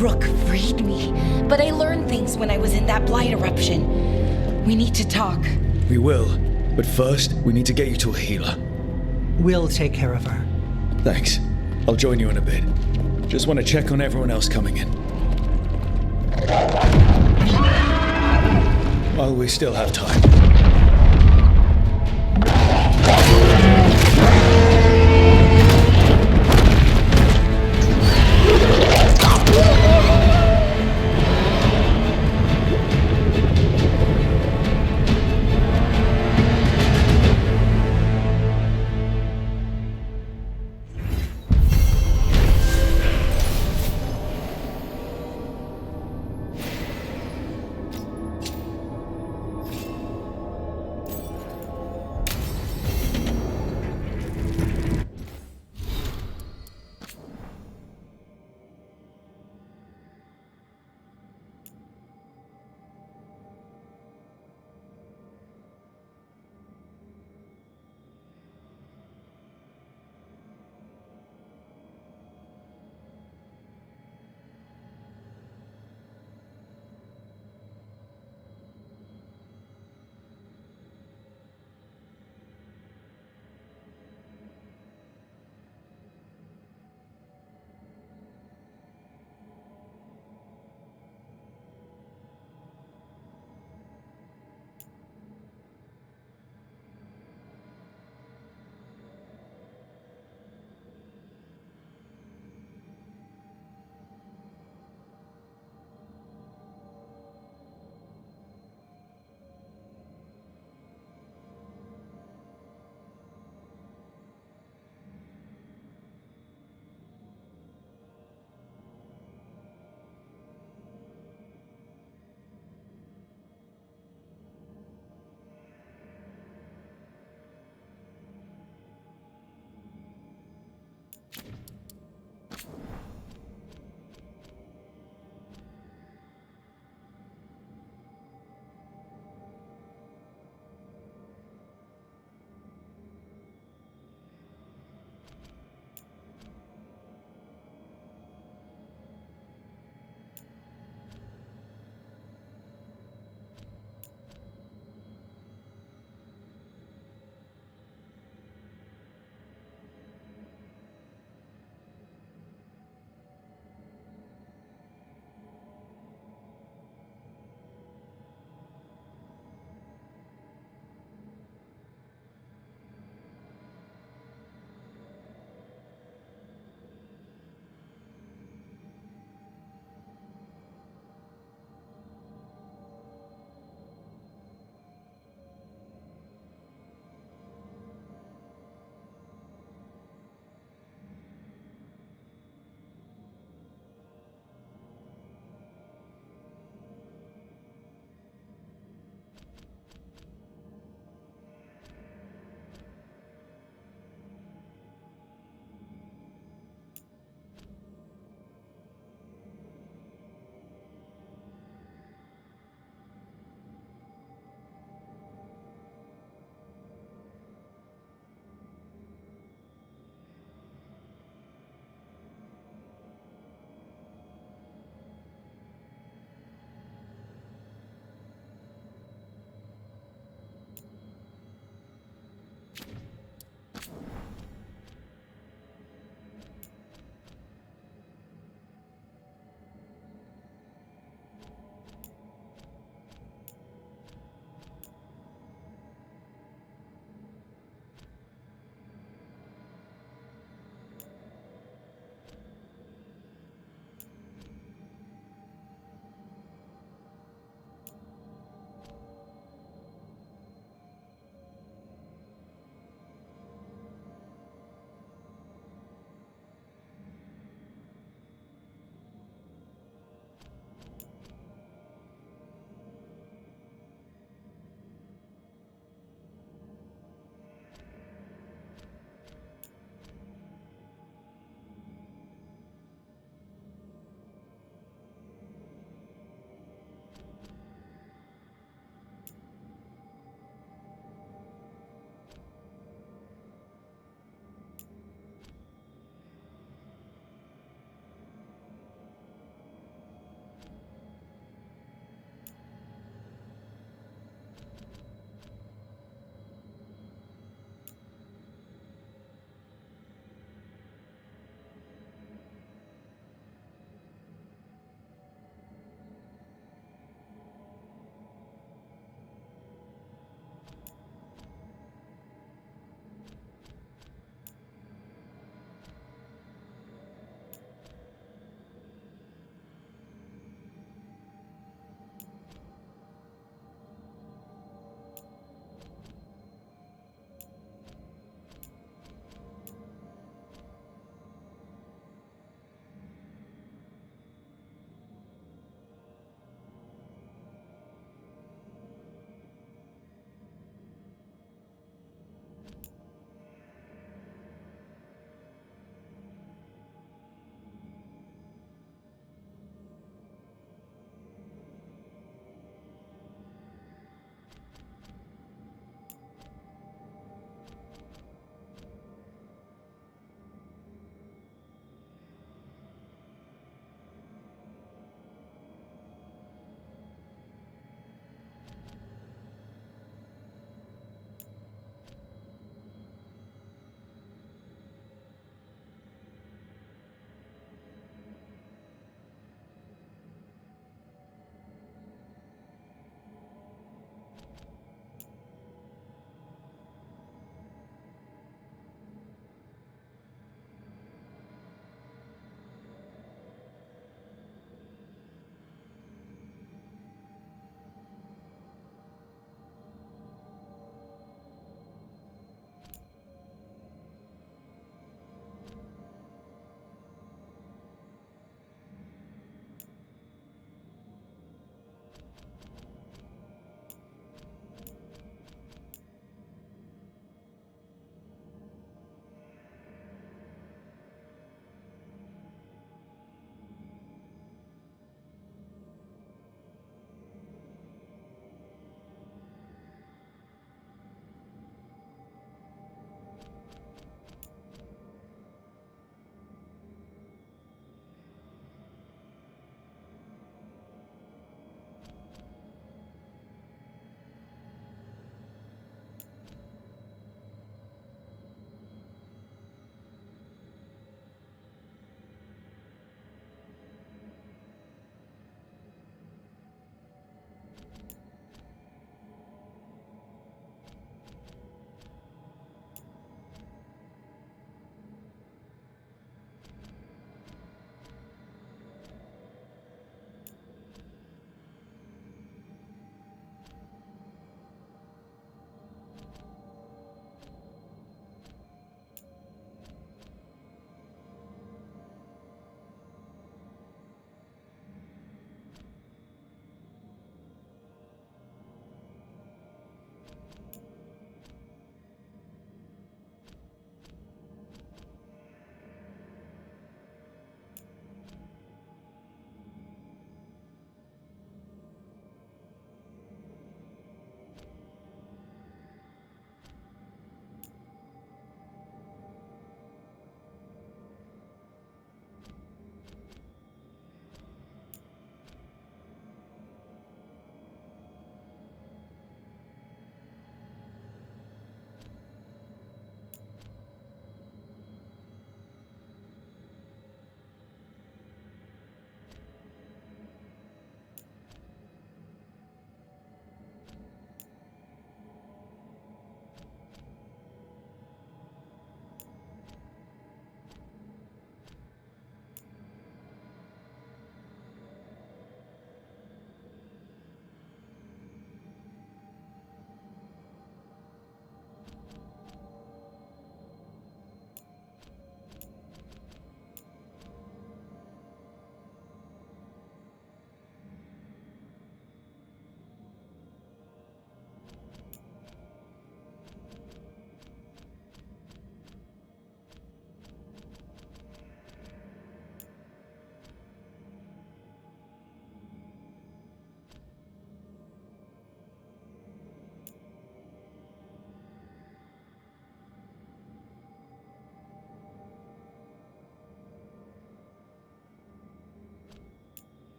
Rook freed me, but I learned things when I was in that blight eruption. We need to talk. We will, but first, we need to get you to a healer. We'll take care of her. Thanks. I'll join you in a bit. Just want to check on everyone else coming in. While we still have time.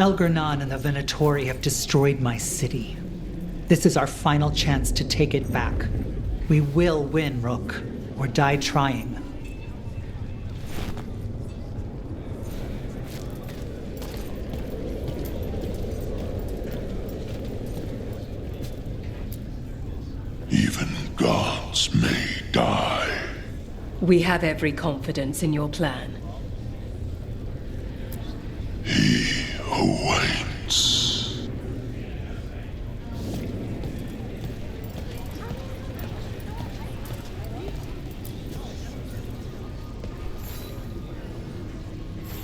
Elgernon and the Venatori have destroyed my city. This is our final chance to take it back. We will win, Rook, or die trying. Even gods may die. We have every confidence in your plan. He awaits.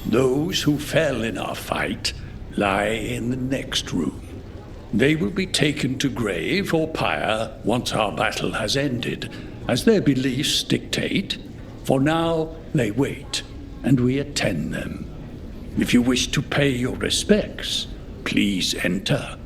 Those who fell in our fight lie in the next room. They will be taken to grave or pyre once our battle has ended, as their beliefs dictate. For now, they wait, and we attend them. If you wish to pay your respects, please enter.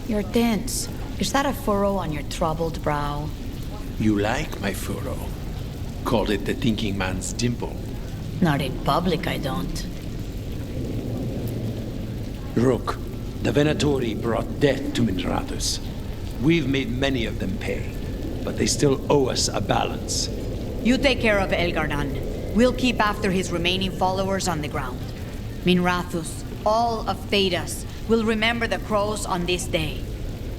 You're tense. Is that a furrow on your troubled brow? You like my furrow. Called it the thinking man's dimple. Not in public, I don't. Rook, the Venatori brought death to Minrathus. We've made many of them pay, but they still owe us a balance. You take care of Elgarnan. We'll keep after his remaining followers on the ground. Minrathus, all of Thedas, will remember the crows on this day.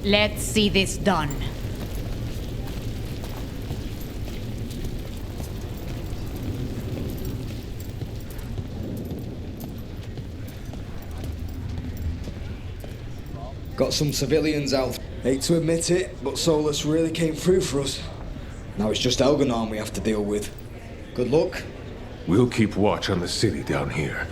Let's see this done. Got some civilians out. Hate to admit it, but Solus really came through for us. Now it's just Elgarnon we have to deal with. Good luck. We'll keep watch on the city down here.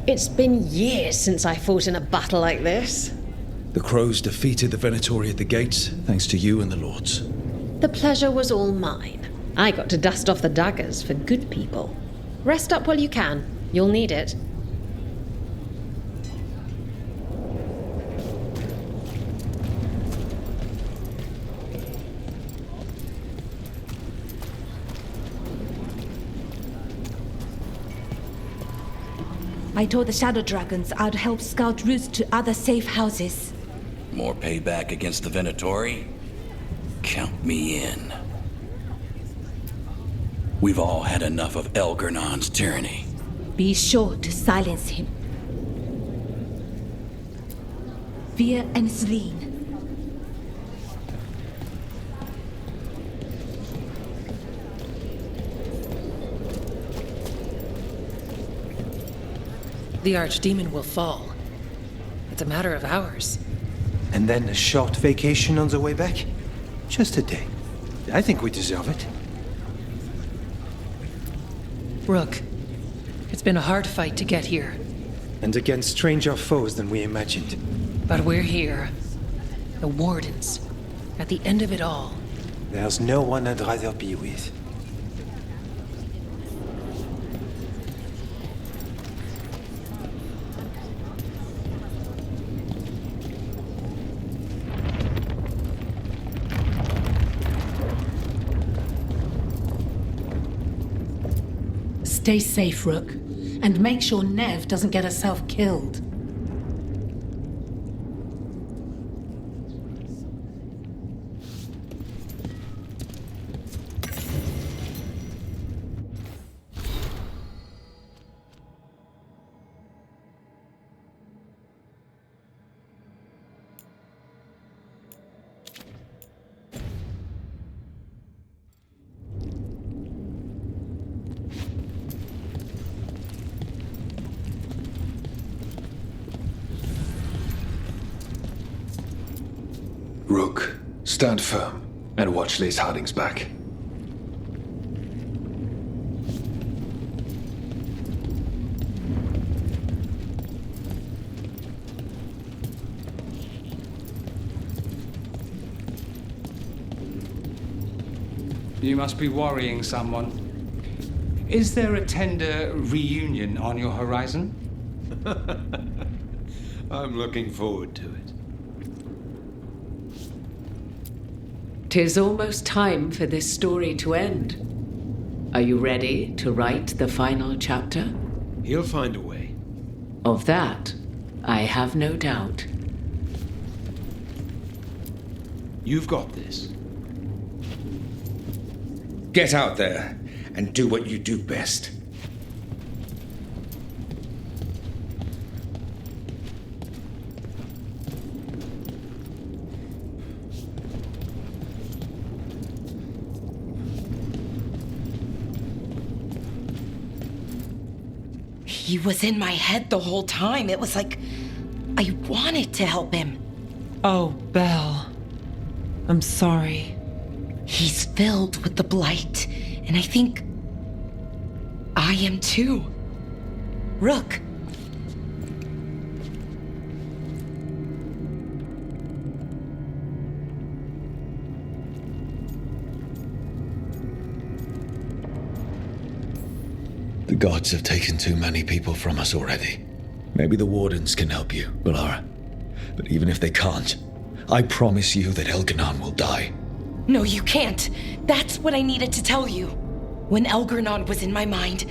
It's been years since I fought in a battle like this. The crows defeated the Venatori at the gates, thanks to you and the lords. The pleasure was all mine. I got to dust off the daggers for good people. Rest up while you can. You'll need it. I told the Shadow Dragons I'd help scout routes to other safe houses. More payback against the Venatori? Count me in. We've all had enough of Elgarnon's tyranny. Be sure to silence him. Fear and Selene. The Archdemon will fall. It's a matter of hours. And then a short vacation on the way back? Just a day. I think we deserve it. Rook, it's been a hard fight to get here. And against stranger foes than we imagined. But we're here. The Wardens. At the end of it all. There's no one I'd rather be with. Stay safe, Rook, and make sure Nev doesn't get herself killed. Rook, stand firm and watch Lace Harding's back. You must be worrying someone. Is there a tender reunion on your horizon? I'm looking forward to it. 'Tis almost time for this story to end. Are you ready to write the final chapter? He'll find a way. Of that, I have no doubt. You've got this. Get out there and do what you do best. He was in my head the whole time. It was like I wanted to help him. Oh, Belle. I'm sorry. He's filled with the blight, and I think I am too. Rook. The gods have taken too many people from us already. Maybe the Wardens can help you, Bellara. But even if they can't, I promise you that Elganon will die. No, you can't. That's what I needed to tell you. When Elgarnon was in my mind,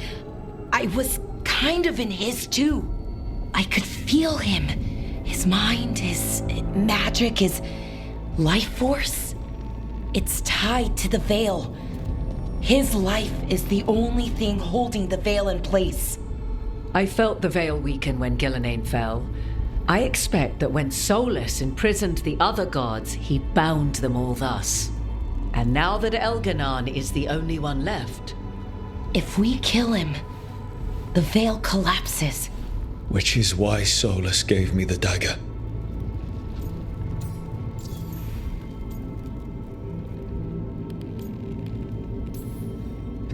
I was kind of in his too. I could feel him. His mind, his magic, his life force. It's tied to the Veil. His life is the only thing holding the Veil in place. I felt the Veil weaken when Gillenane fell. I expect that when Solus imprisoned the other gods, he bound them all thus. And now that Elganon is the only one left... If we kill him, the Veil collapses. Which is why Solus gave me the dagger.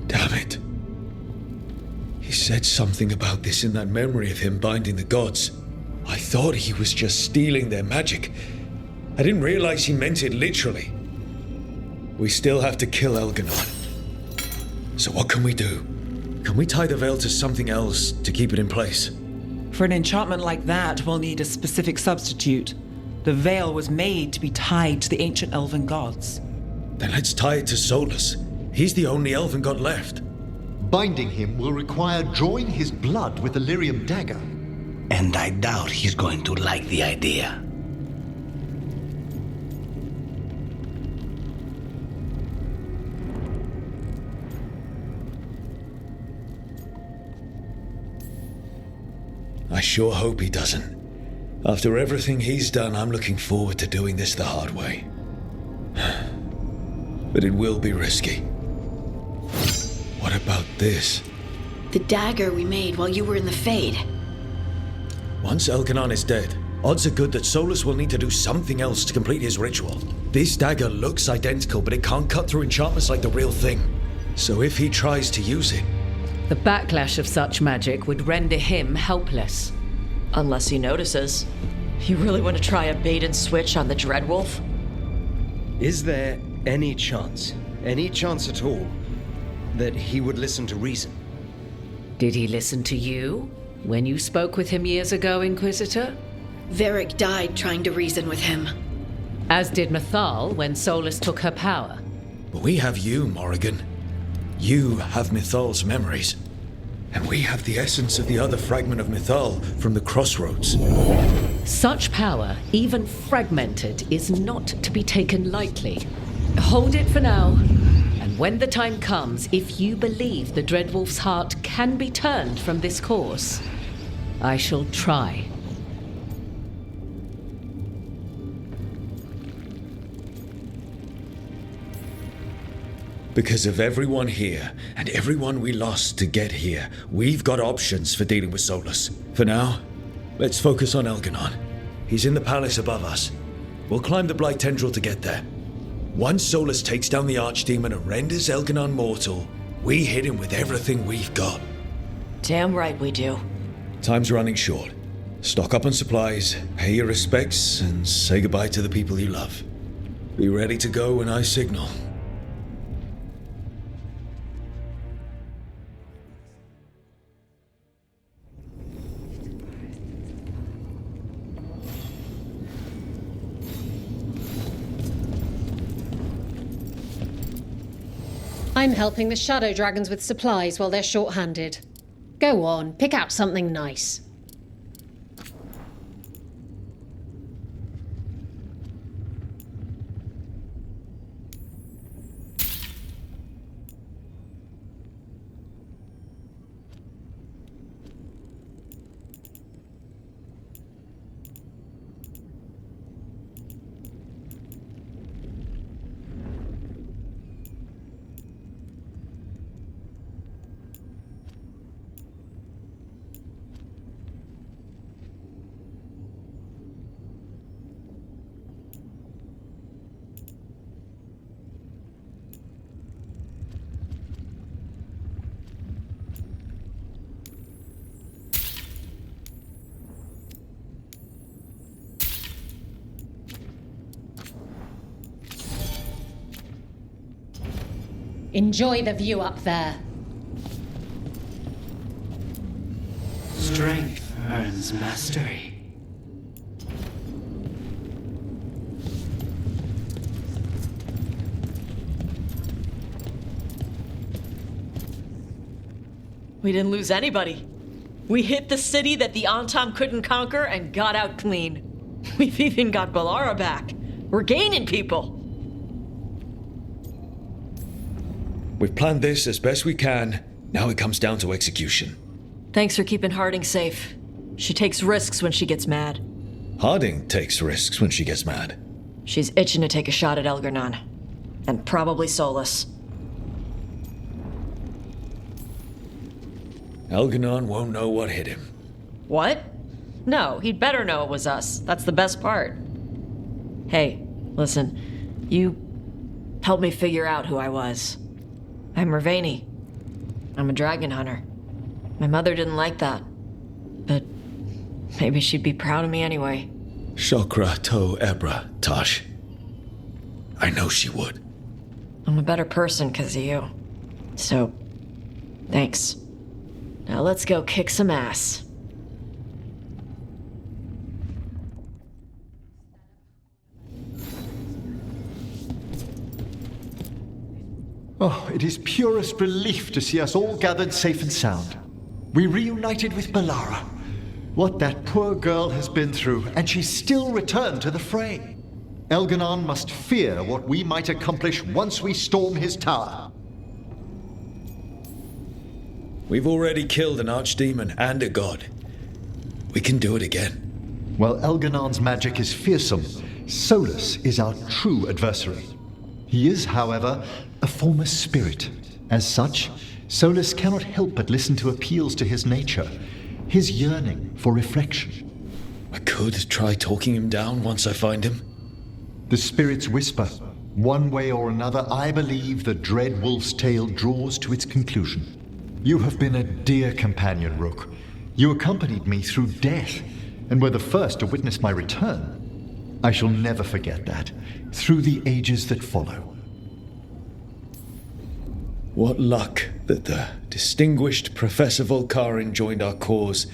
Damn it. He said something about this in that memory of him binding the gods. I thought he was just stealing their magic. I didn't realize he meant it literally. We still have to kill Elganon. So what can we do? Can we tie the Veil to something else to keep it in place? For an enchantment like that, we'll need a specific substitute. The Veil was made to be tied to the ancient elven gods. Then let's tie it to Solus. He's the only elven god left. Binding him will require drawing his blood with the lyrium dagger. And I doubt he's going to like the idea. I sure hope he doesn't. After everything he's done, I'm looking forward to doing this the hard way. But it will be risky. What about this? The dagger we made while you were in the Fade. Once Elganon is dead, Odds are good that Solus will need to do something else to complete his ritual. This dagger looks identical, but it can't cut through enchantments like the real thing. So if he tries to use it... The backlash of such magic would render him helpless. Unless he notices. You really want to try a bait and switch on the Dreadwolf? Is there any chance at all, that he would listen to reason? Did he listen to you when you spoke with him years ago, Inquisitor? Varric died trying to reason with him. As did Mythal when Solus took her power. But we have you, Morrigan. You have Mythal's memories. And we have the essence of the other fragment of Mythal from the Crossroads. Such power, even fragmented, is not to be taken lightly. Hold it for now. And when the time comes, if you believe the Dreadwolf's heart can be turned from this course, I shall try. Because of everyone here, and everyone we lost to get here, we've got options for dealing with Solus. For now, let's focus on Elganon. He's in the palace above us. We'll climb the Blight Tendril to get there. Once Solus takes down the Archdemon and renders Elganon mortal, we hit him with everything we've got. Damn right we do. Time's running short. Stock up on supplies, pay your respects, and say goodbye to the people you love. Be ready to go when I signal. I'm helping the Shadow Dragons with supplies while they're short-handed. Go on, pick out something nice. Enjoy the view up there. Strength earns mastery. We didn't lose anybody. We hit the city that the Antam couldn't conquer and got out clean. We've even got Bellara back. We're gaining people. We've planned this as best we can. Now it comes down to execution. Thanks for keeping Harding safe. She takes risks when she gets mad. Harding takes risks when she gets mad. She's itching to take a shot at Elgarnon. And probably Solus. Elganon won't know what hit him. What? No, he'd better know it was us. That's the best part. Hey, listen. You helped me figure out who I was. I'm Ravani. I'm a dragon hunter. My mother didn't like that. But maybe she'd be proud of me anyway. Shokra to Ebra, Tosh. I know she would. I'm a better person because of you. So, thanks. Now let's go kick some ass. Oh, it is purest relief to see us all gathered safe and sound. We reunited with Bellara. What that poor girl has been through, and she's still returned to the fray. Elganon must fear what we might accomplish once we storm his tower. We've already killed an archdemon and a god. We can do it again. While Elganon's magic is fearsome, Solus is our true adversary. He is, however, a former spirit. As such, Solus cannot help but listen to appeals to his nature, his yearning for reflection. I could try talking him down once I find him. The spirits whisper. One way or another, I believe the dread wolf's tale draws to its conclusion. You have been a dear companion, Rook. You accompanied me through death, and were the first to witness my return. I shall never forget that, through the ages that follow. What luck that the distinguished Professor Volkarin joined our cause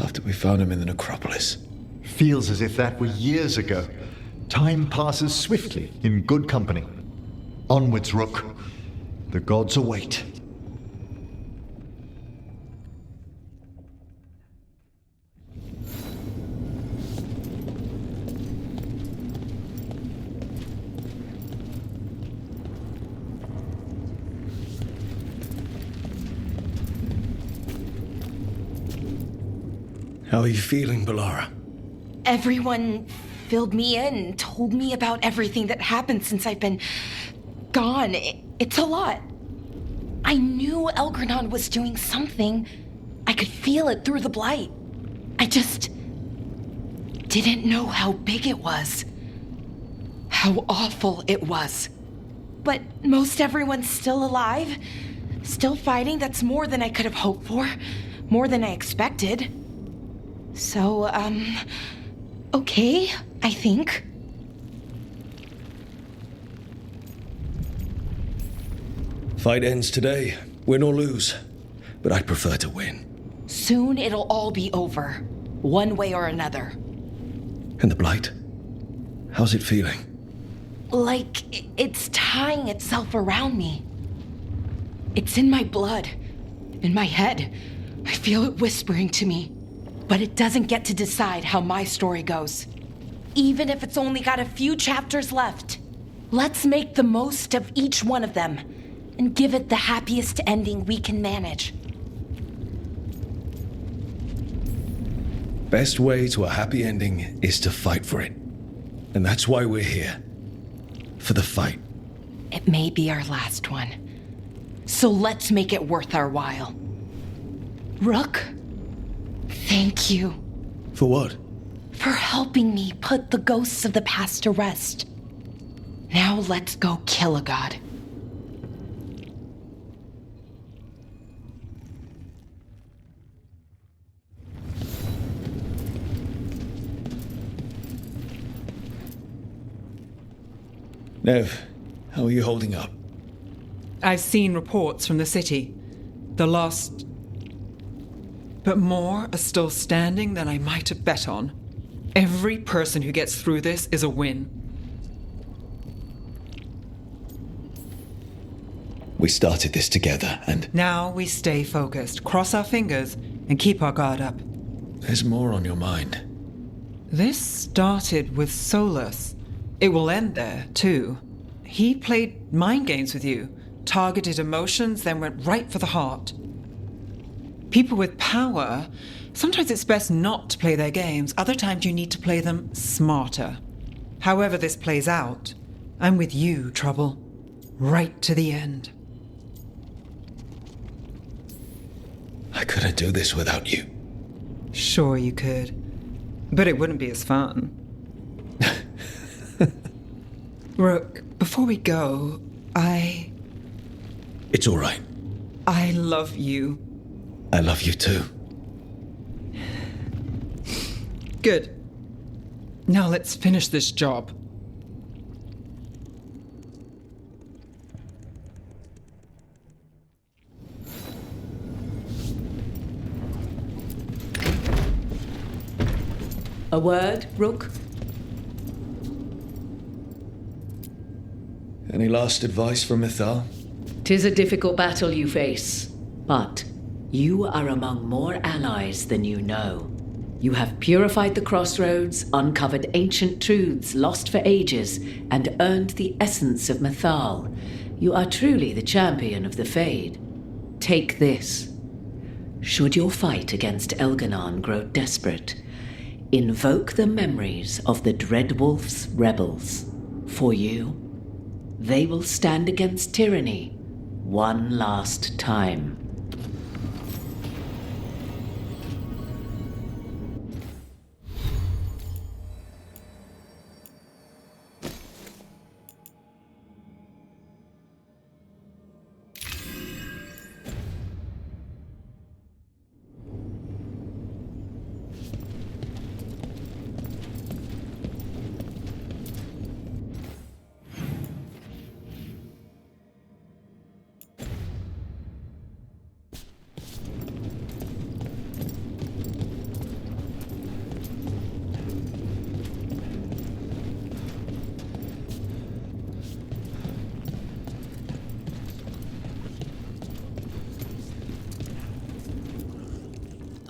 after we found him in the necropolis. Feels as if that were years ago. Time passes swiftly in good company. Onwards, Rook. The gods await. How are you feeling, Balara? Everyone filled me in, told me about everything that happened since I've been gone. It's a lot. I knew Elgranon was doing something. I could feel it through the blight. I just didn't know how big it was. How awful it was. But most everyone's still alive. Still fighting. That's more than I could have hoped for. More than I expected. So, okay, I think. Fight ends today, win or lose. But I'd prefer to win. Soon it'll all be over, one way or another. And the blight? How's it feeling? Like it's tying itself around me. It's in my blood, in my head. I feel it whispering to me. But it doesn't get to decide how my story goes. Even if it's only got a few chapters left. Let's make the most of each one of them and give it the happiest ending we can manage. Best way to a happy ending is to fight for it. And that's why we're here. For the fight. It may be our last one. So let's make it worth our while. Rook? Thank you. For what? For helping me put the ghosts of the past to rest. Now let's go kill a god. Nev, how are you holding up? I've seen reports from the city. The lost... But more are still standing than I might have bet on. Every person who gets through this is a win. We started this together, and... Now we stay focused, cross our fingers, and keep our guard up. There's more on your mind. This started with Solus. It will end there, too. He played mind games with you, targeted emotions, then went right for the heart. People with power, sometimes it's best not to play their games. Other times you need to play them smarter. However this plays out, I'm with you, Trouble. Right to the end. I couldn't do this without you. Sure you could. But it wouldn't be as fun. Rook, before we go, It's all right. I love you. I love you too. Good. Now let's finish this job. A word, Rook? Any last advice from Mythal? 'Tis a difficult battle you face, but you are among more allies than you know. You have purified the crossroads, uncovered ancient truths lost for ages, and earned the essence of Mythal. You are truly the champion of the Fade. Take this. Should your fight against Elganon grow desperate, invoke the memories of the Dreadwolf's rebels. For you, they will stand against tyranny one last time.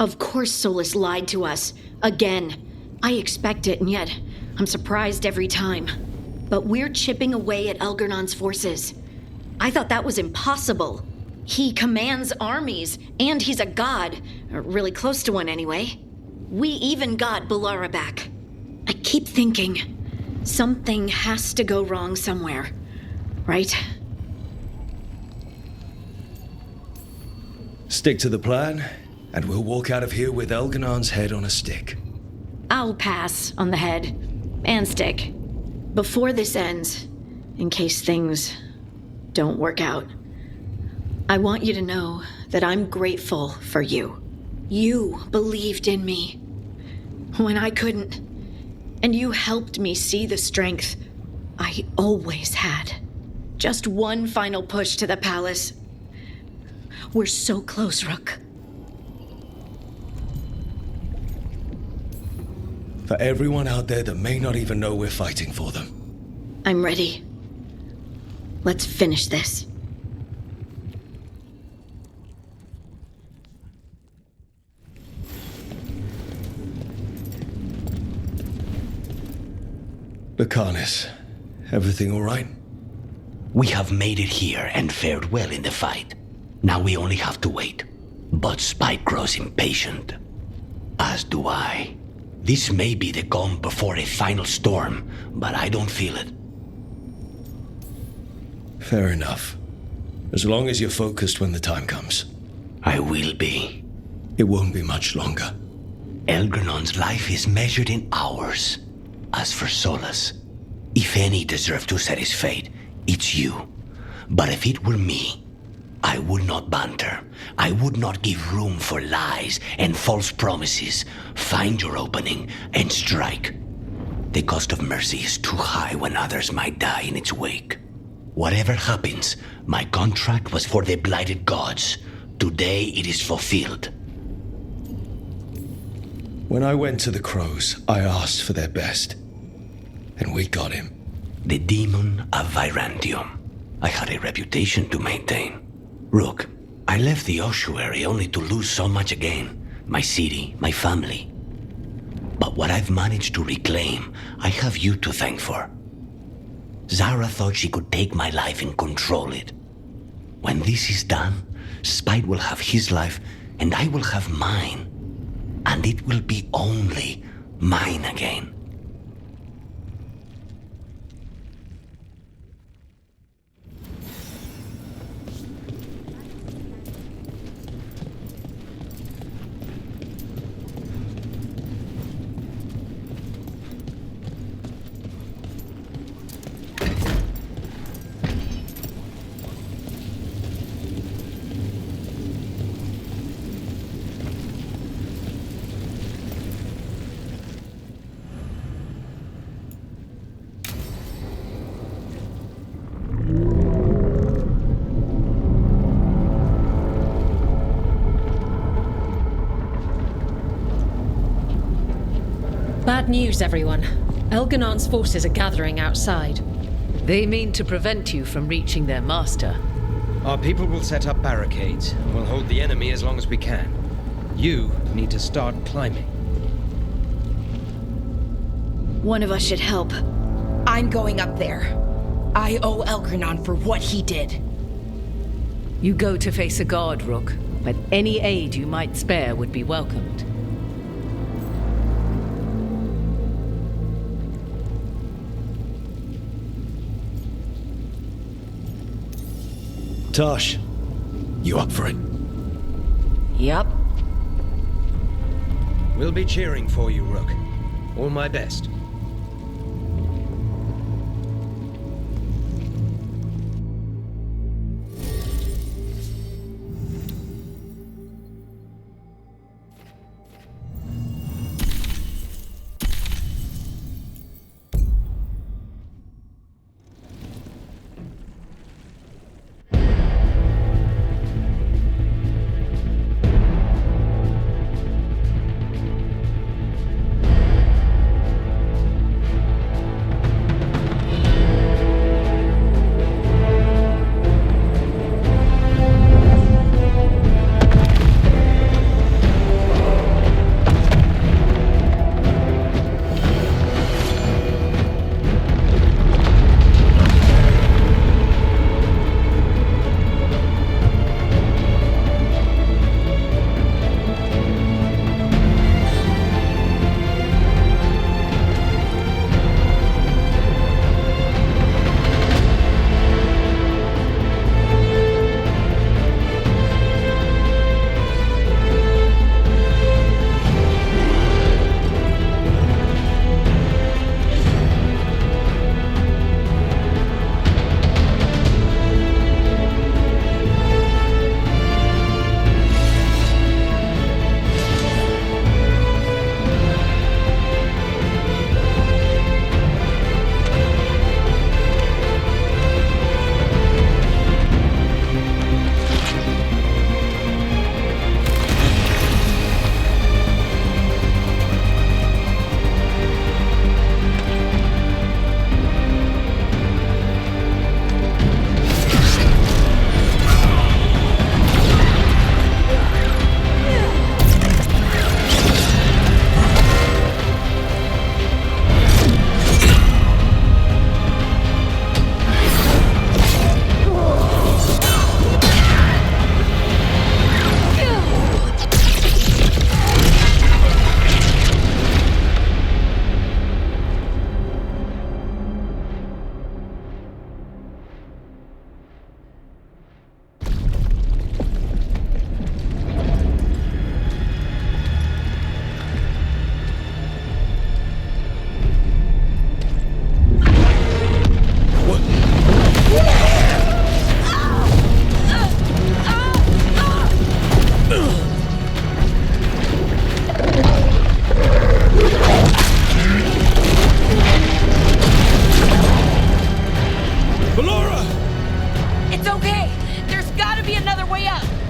Of course Solus lied to us. Again. I expect it, and yet I'm surprised every time. But we're chipping away at Elgernon's forces. I thought that was impossible. He commands armies, and he's a god. Or really close to one, anyway. We even got Balara back. I keep thinking, something has to go wrong somewhere. Right? Stick to the plan, and we'll walk out of here with Elgernon's head on a stick. I'll pass on the head. And stick. Before this ends, in case things don't work out, I want you to know that I'm grateful for you. You believed in me when I couldn't, and you helped me see the strength I always had. Just one final push to the palace. We're so close, Rook. For everyone out there that may not even know we're fighting for them. I'm ready. Let's finish this. Lucanus, everything all right? We have made it here and fared well in the fight. Now we only have to wait. But Spike grows impatient. As do I. This may be the calm before a final storm, but I don't feel it. Fair enough. As long as you're focused when the time comes. I will be. It won't be much longer. Elgernon's life is measured in hours. As for Solus, if any deserve to set his fate, it's you. But if it were me, I would not banter. I would not give room for lies and false promises. Find your opening and strike. The cost of mercy is too high when others might die in its wake. Whatever happens, my contract was for the blighted gods. Today it is fulfilled. When I went to the Crows, I asked for their best. And we got him. The demon of Virantium. I had a reputation to maintain. Rook, I left the ossuary only to lose so much again. My city, my family. But what I've managed to reclaim, I have you to thank for. Zara thought she could take my life and control it. When this is done, Spite will have his life, and I will have mine. And it will be only mine again. Bad news, everyone. Elgernon's forces are gathering outside. They mean to prevent you from reaching their master. Our people will set up barricades, and we'll hold the enemy as long as we can. You need to start climbing. One of us should help. I'm going up there. I owe Elgernon for what he did. You go to face a god, Rook, but any aid you might spare would be welcomed. Tosh, you up for it? Yup. We'll be cheering for you, Rook. All my best. Hurry up!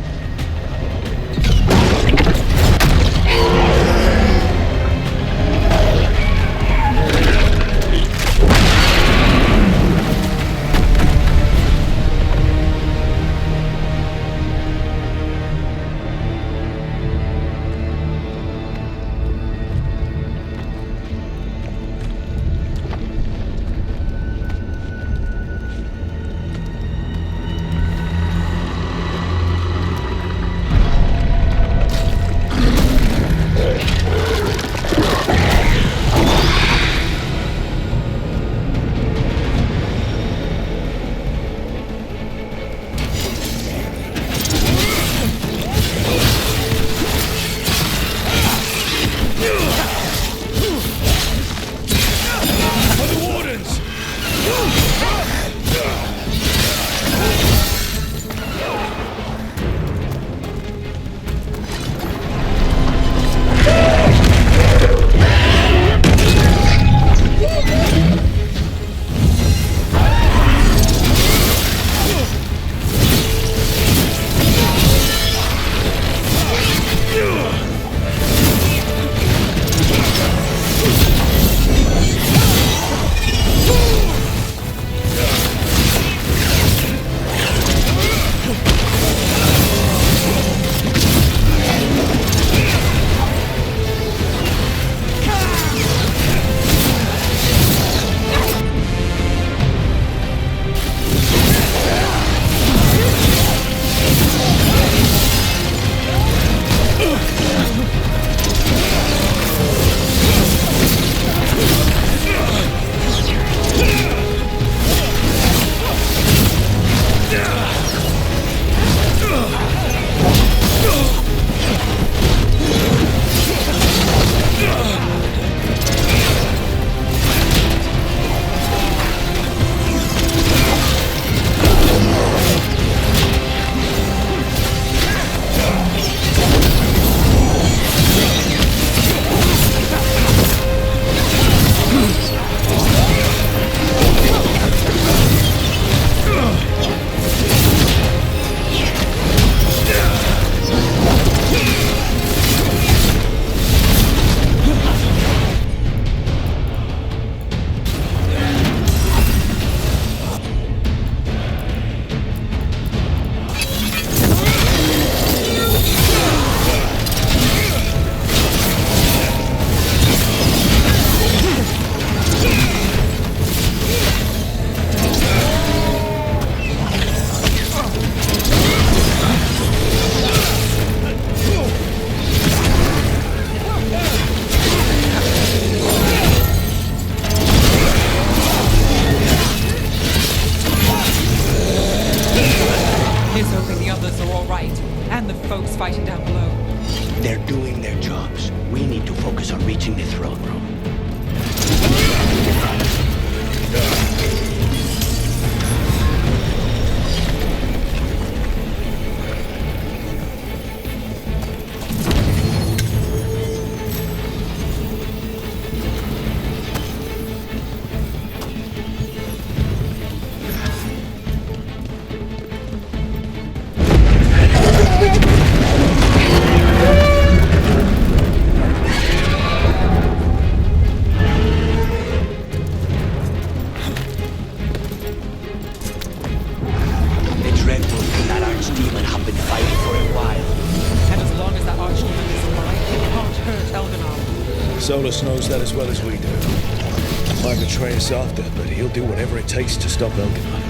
Solus knows that as well as we do. Might betray us after, but he'll do whatever it takes to stop Elganon.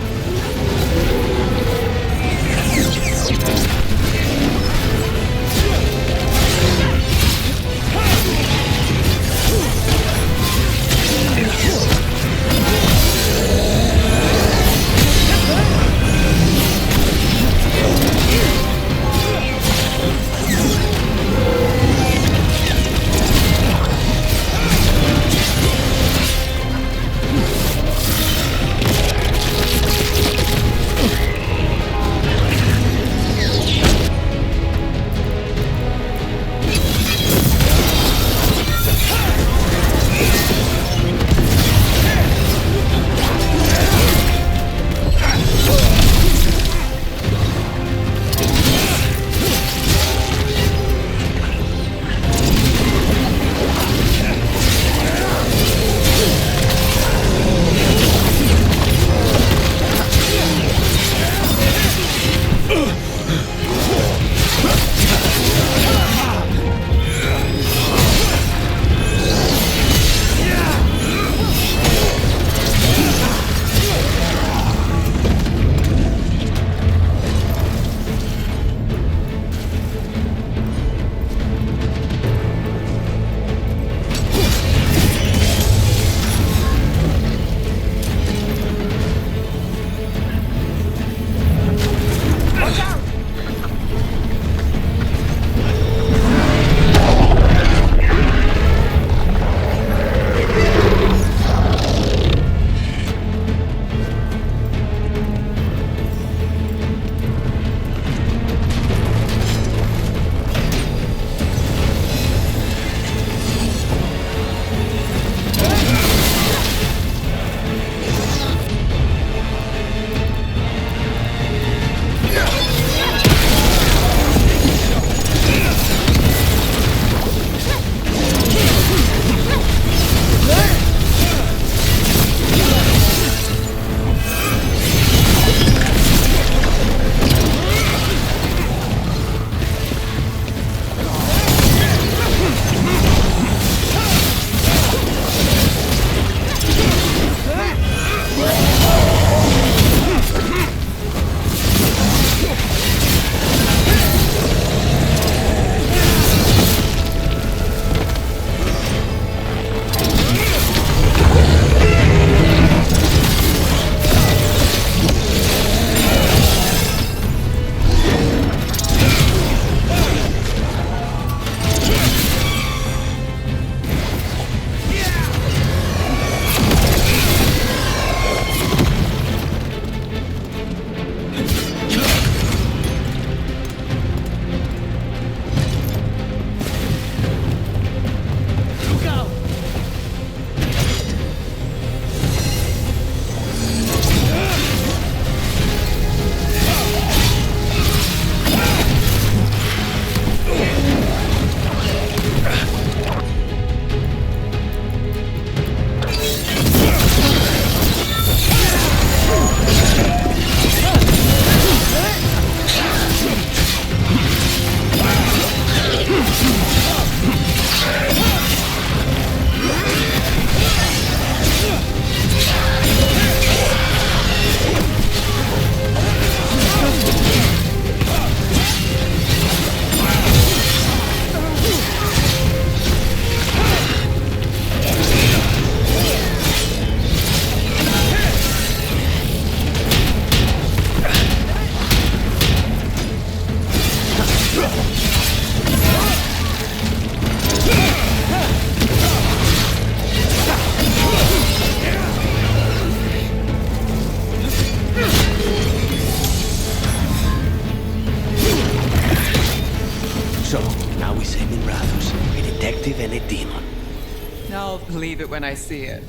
believe it when I see it.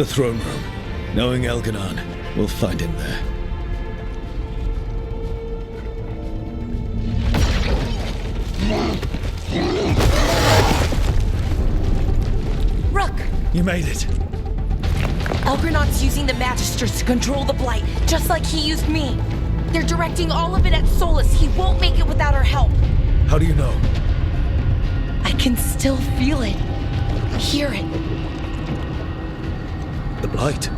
The throne room. Knowing Elganon, we'll find him there. Rook! You made it. Elgranon's using the Magisters to control the Blight, just like he used me. They're directing all of it at Solus. He won't make it without our help. How do you know? I can still feel it. Hear it. The Blight.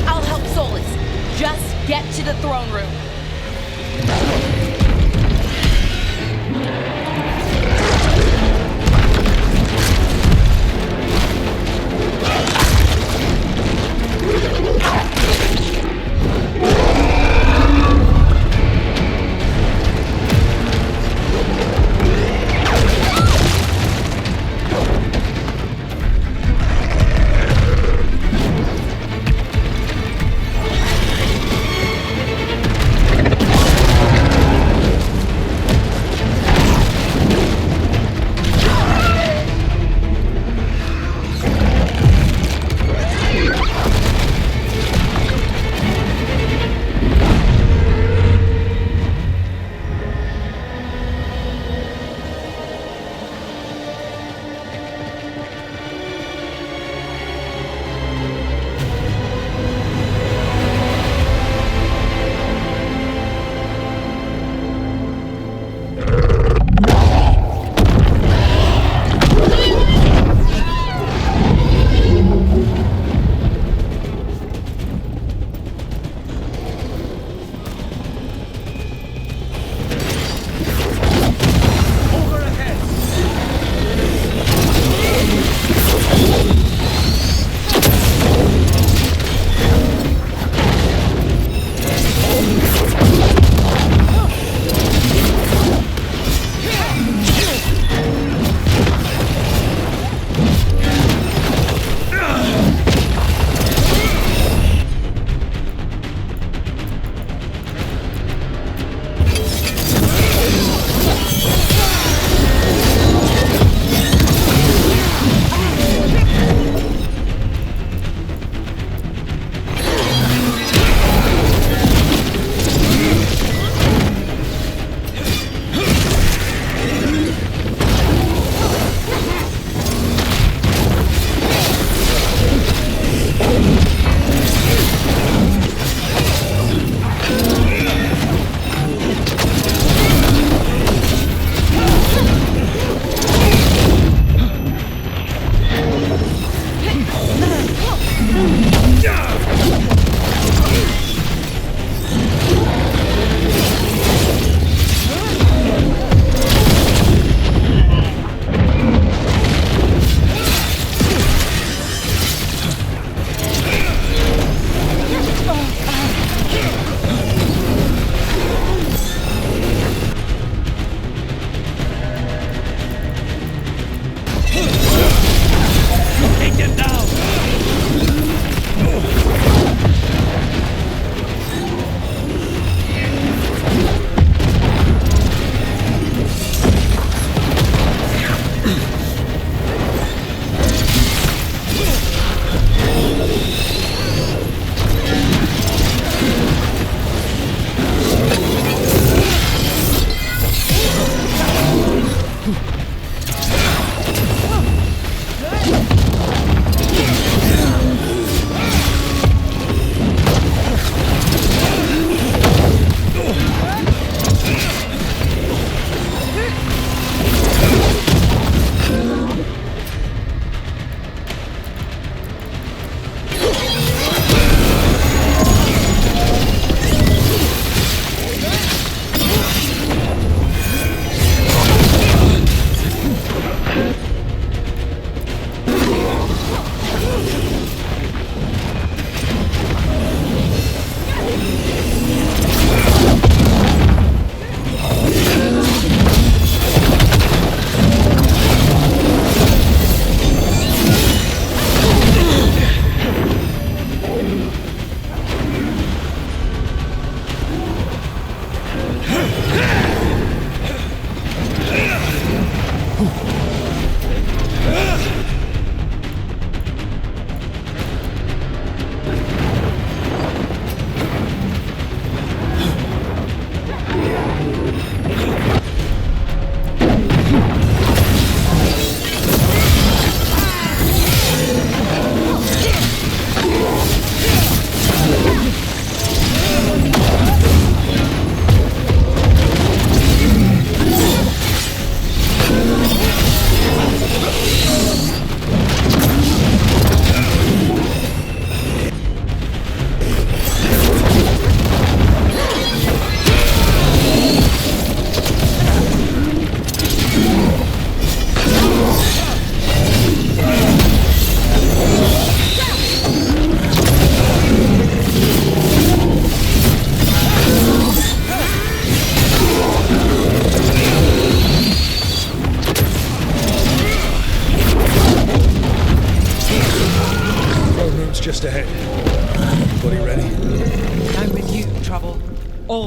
I'll help Solus. Just get to the throne room.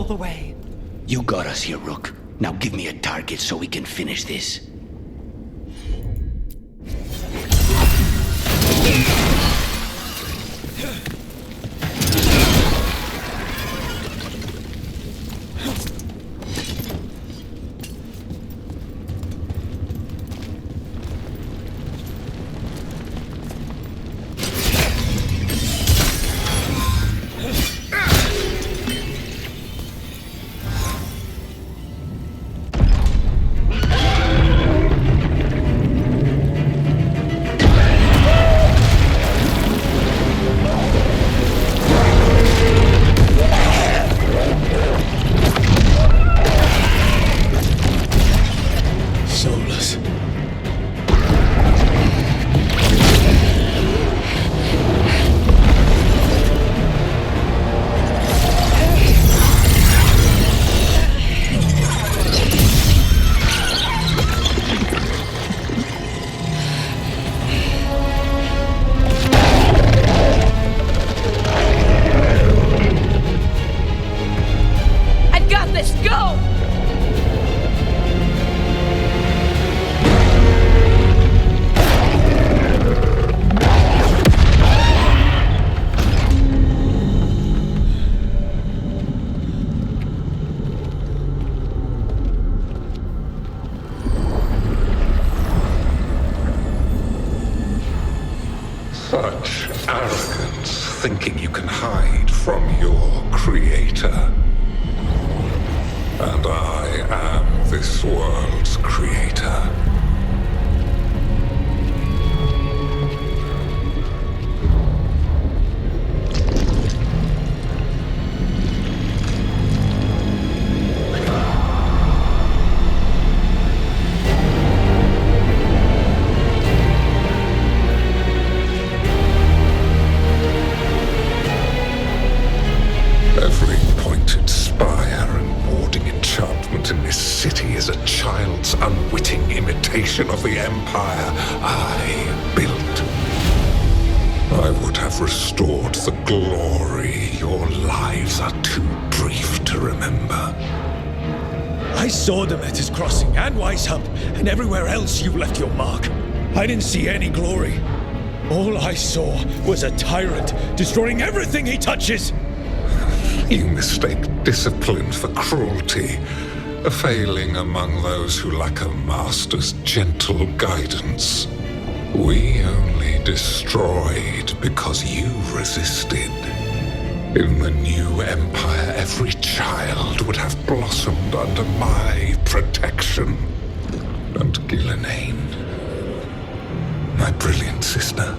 the way. You got us here, Rook. Now give me a target so we can finish this. Such arrogance, thinking you can hide from your creator. And I am this world's creator. Every pointed spire and warding enchantment in this city is a child's unwitting imitation of the empire I built. I would have restored the glory. Your lives are too brief to remember. I saw them at his crossing and Weishaupt, and everywhere else you left your mark. I didn't see any glory. All I saw was a tyrant destroying everything he touches. You mistake discipline for cruelty, a failing among those who lack a master's gentle guidance. We only destroyed because you resisted. In the new empire, every child would have blossomed under my protection. And Ghilanane, my brilliant sister,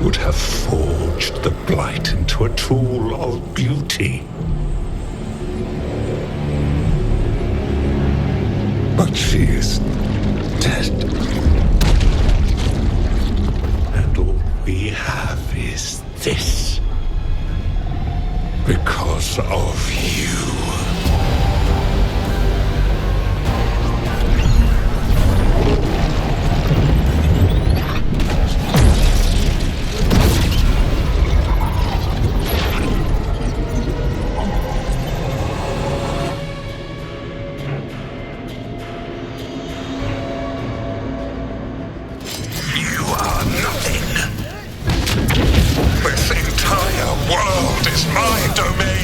would have forged the blight into a tool of beauty. But she is dead. And all we have is this. Because of you. This entire world is my domain!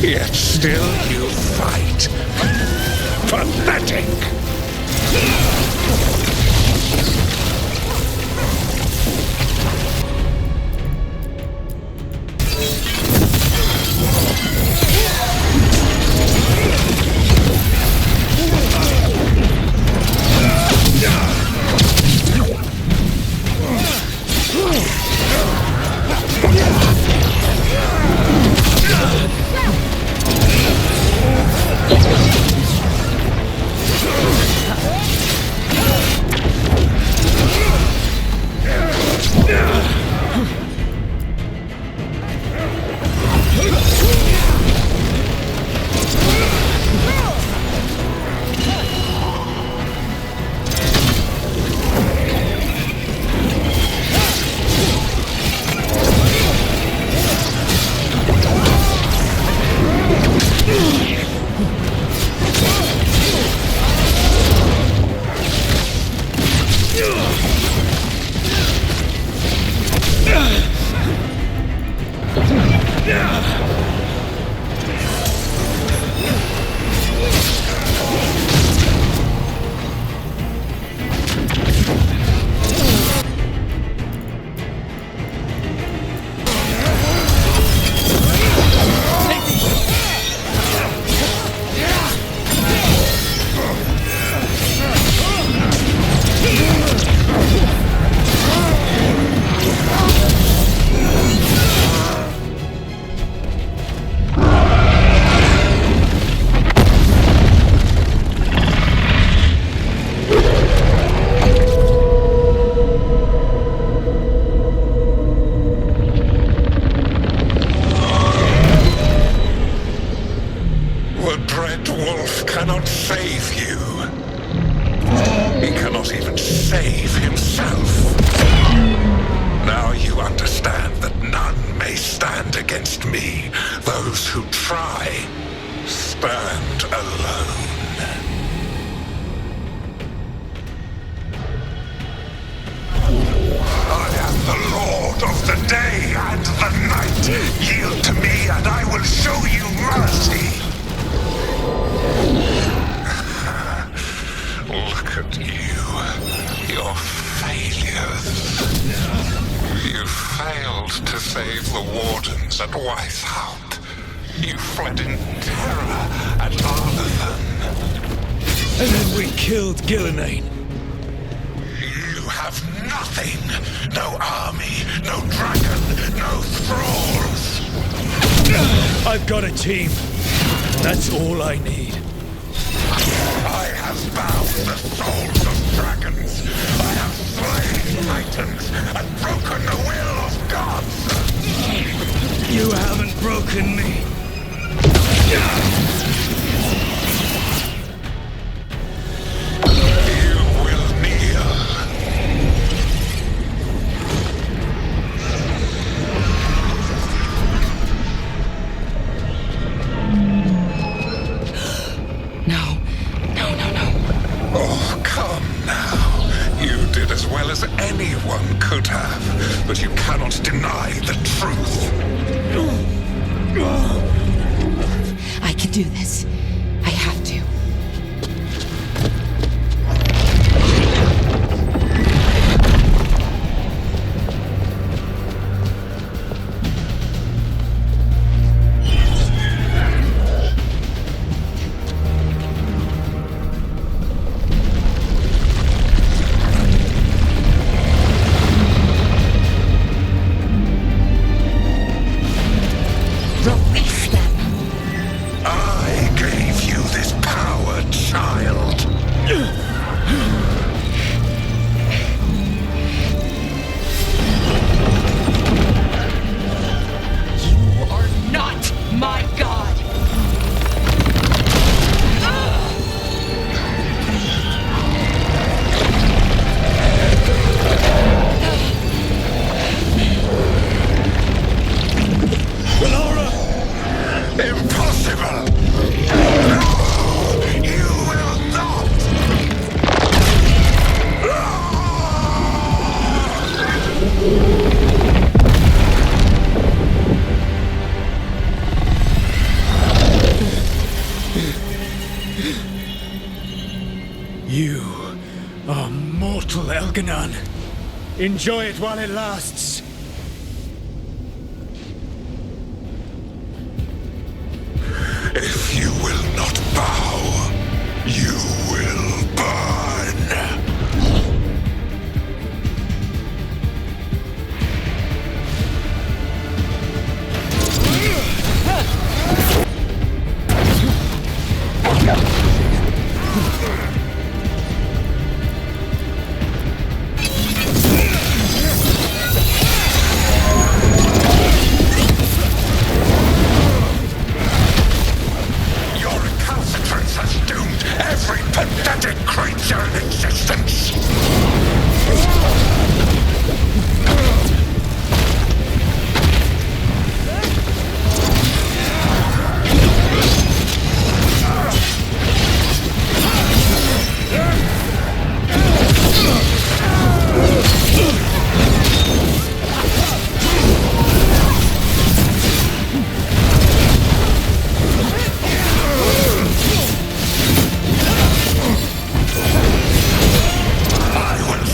Yet still you fight. Pathetic! I gave You are mortal, Elganon. Enjoy it while it lasts. If you will not bow, you will burn. Pathetic creature in existence! I will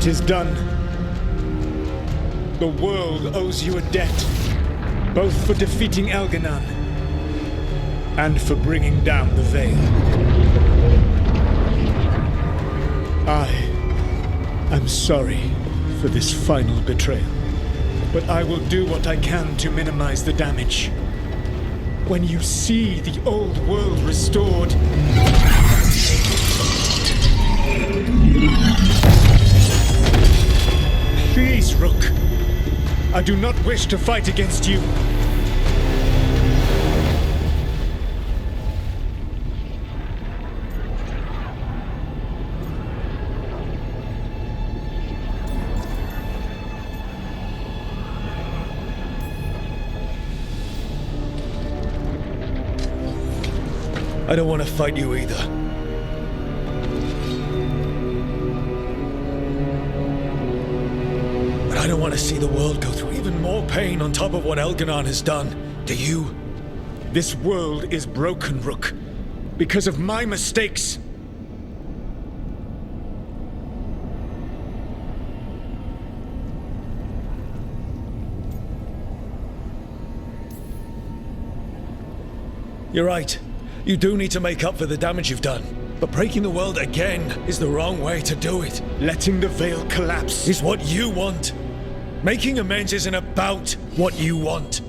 It is done. The world owes you a debt, both for defeating Elganon and for bringing down the Veil. I am sorry for this final betrayal, but I will do what I can to minimize the damage. When you see the old world restored, please, Rook. I do not wish to fight against you. I don't want to fight you either. But I don't want to see the world go through even more pain on top of what Elganon has done. Do you? This world is broken, Rook, because of my mistakes. You're right. You do need to make up for the damage you've done. But breaking the world again is the wrong way to do it. Letting the Veil collapse is what you want. Making amends isn't about what you want.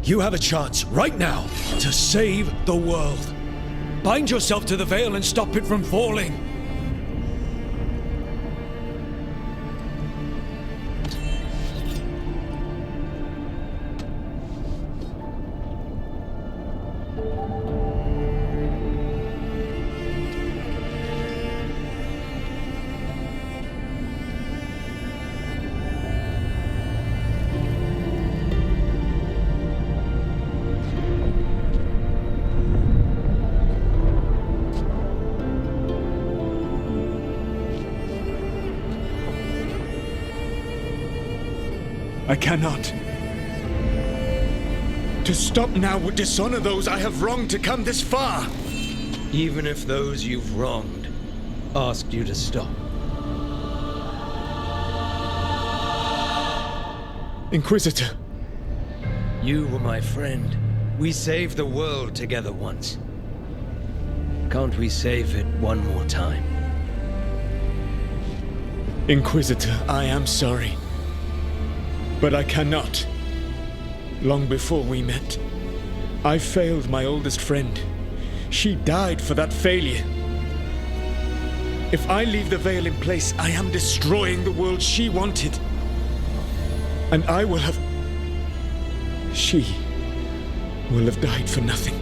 You have a chance right now to save the world. Bind yourself to the Veil and stop it from falling. I cannot. To stop now would dishonor those I have wronged to come this far. Even if those you've wronged asked you to stop. Inquisitor. You were my friend. We saved the world together once. Can't we save it one more time? Inquisitor, I am sorry. But I cannot. Long before we met, I failed my oldest friend. She died for that failure. If I leave the Veil in place, I am destroying the world she wanted. And I will have... She will have died for nothing.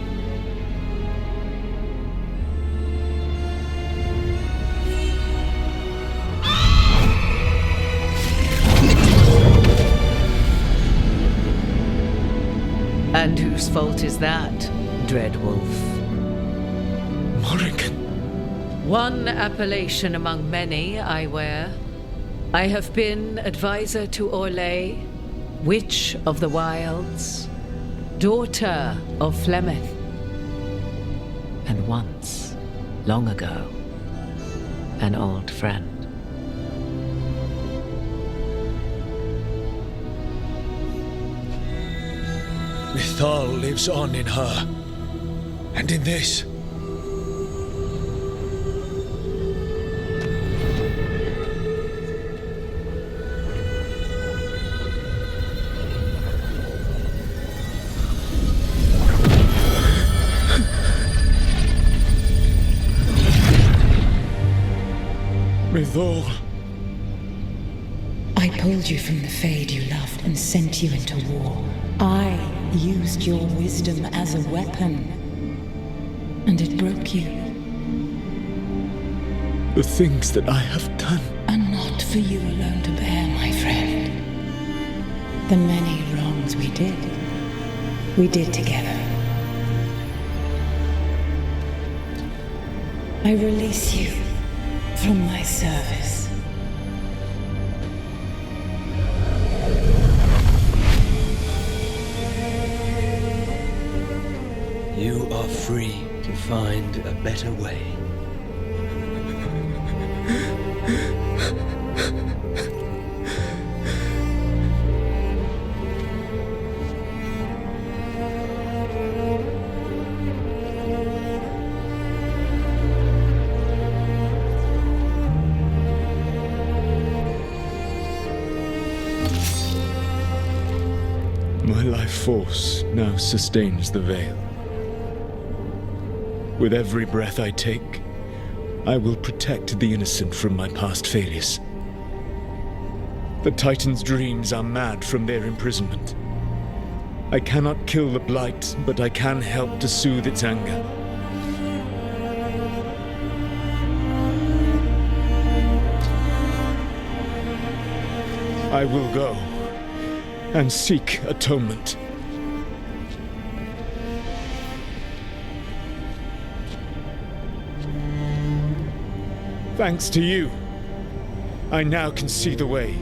And whose fault is that, Dread Wolf? Morrigan. One appellation among many I wear. I have been advisor to Orlais, Witch of the Wilds, daughter of Flemeth, and once, long ago, an old friend. Mythal lives on in her, and in this. Mythal. I pulled you from the Fade you loved and sent you into war. I used your wisdom as a weapon, and it broke you. The things that I have done are not for you alone to bear, my friend. The many wrongs we did together. I release you from my service. You are free to find a better way. force now sustains the Veil. With every breath I take, I will protect the innocent from my past failures. The Titan's dreams are mad from their imprisonment. I cannot kill the Blight, but I can help to soothe its anger. I will go and seek atonement. Thanks to you, I now can see the way.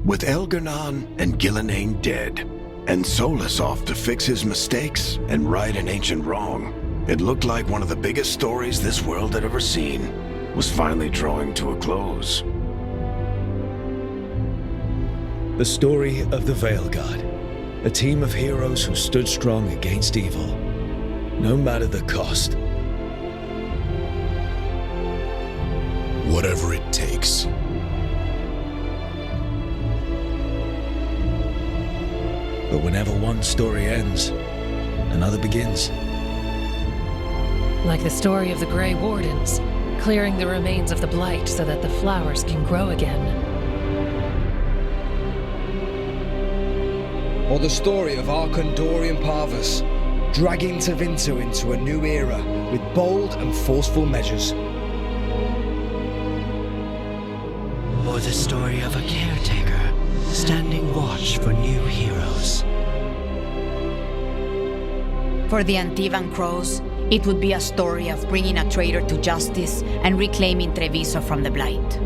With Elgar'nan and Gillenane dead, and Solus off to fix his mistakes and right an ancient wrong, it looked like one of the biggest stories this world had ever seen was finally drawing to a close. The story of the Veil Guard, a team of heroes who stood strong against evil, no matter the cost. Whatever it takes. But whenever one story ends, another begins. Like the story of the Grey Wardens, clearing the remains of the Blight so that the flowers can grow again. Or the story of Arkandorian Parvus, dragging Tevinter into a new era with bold and forceful measures. Or the story of a caretaker, standing watch for new heroes. For the Antivan Crows, it would be a story of bringing a traitor to justice and reclaiming Treviso from the Blight.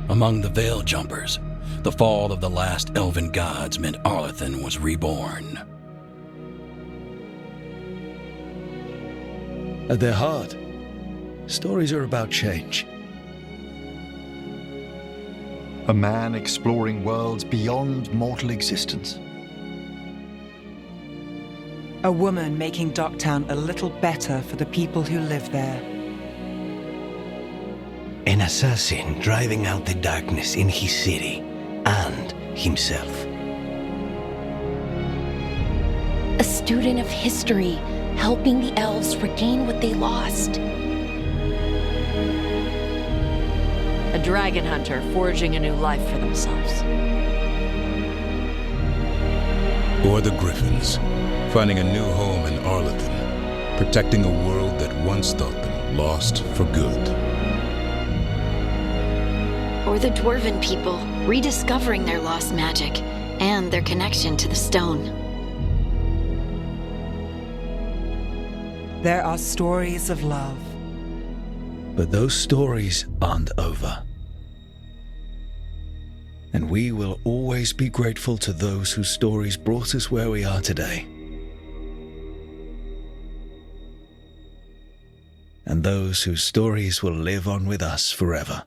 Among the Veil Jumpers, the fall of the last elven gods meant Arlathan was reborn. At their heart, stories are about change. A man exploring worlds beyond mortal existence. A woman making Docktown a little better for the people who live there. An assassin driving out the darkness in his city and himself. A student of history, helping the elves regain what they lost. A dragon hunter forging a new life for themselves. Or the Griffins, finding a new home in Arlington, protecting a world that once thought them lost for good. Or the Dwarven people, rediscovering their lost magic and their connection to the stone. There are stories of love. But those stories aren't over. And we will always be grateful to those whose stories brought us where we are today. And those whose stories will live on with us forever.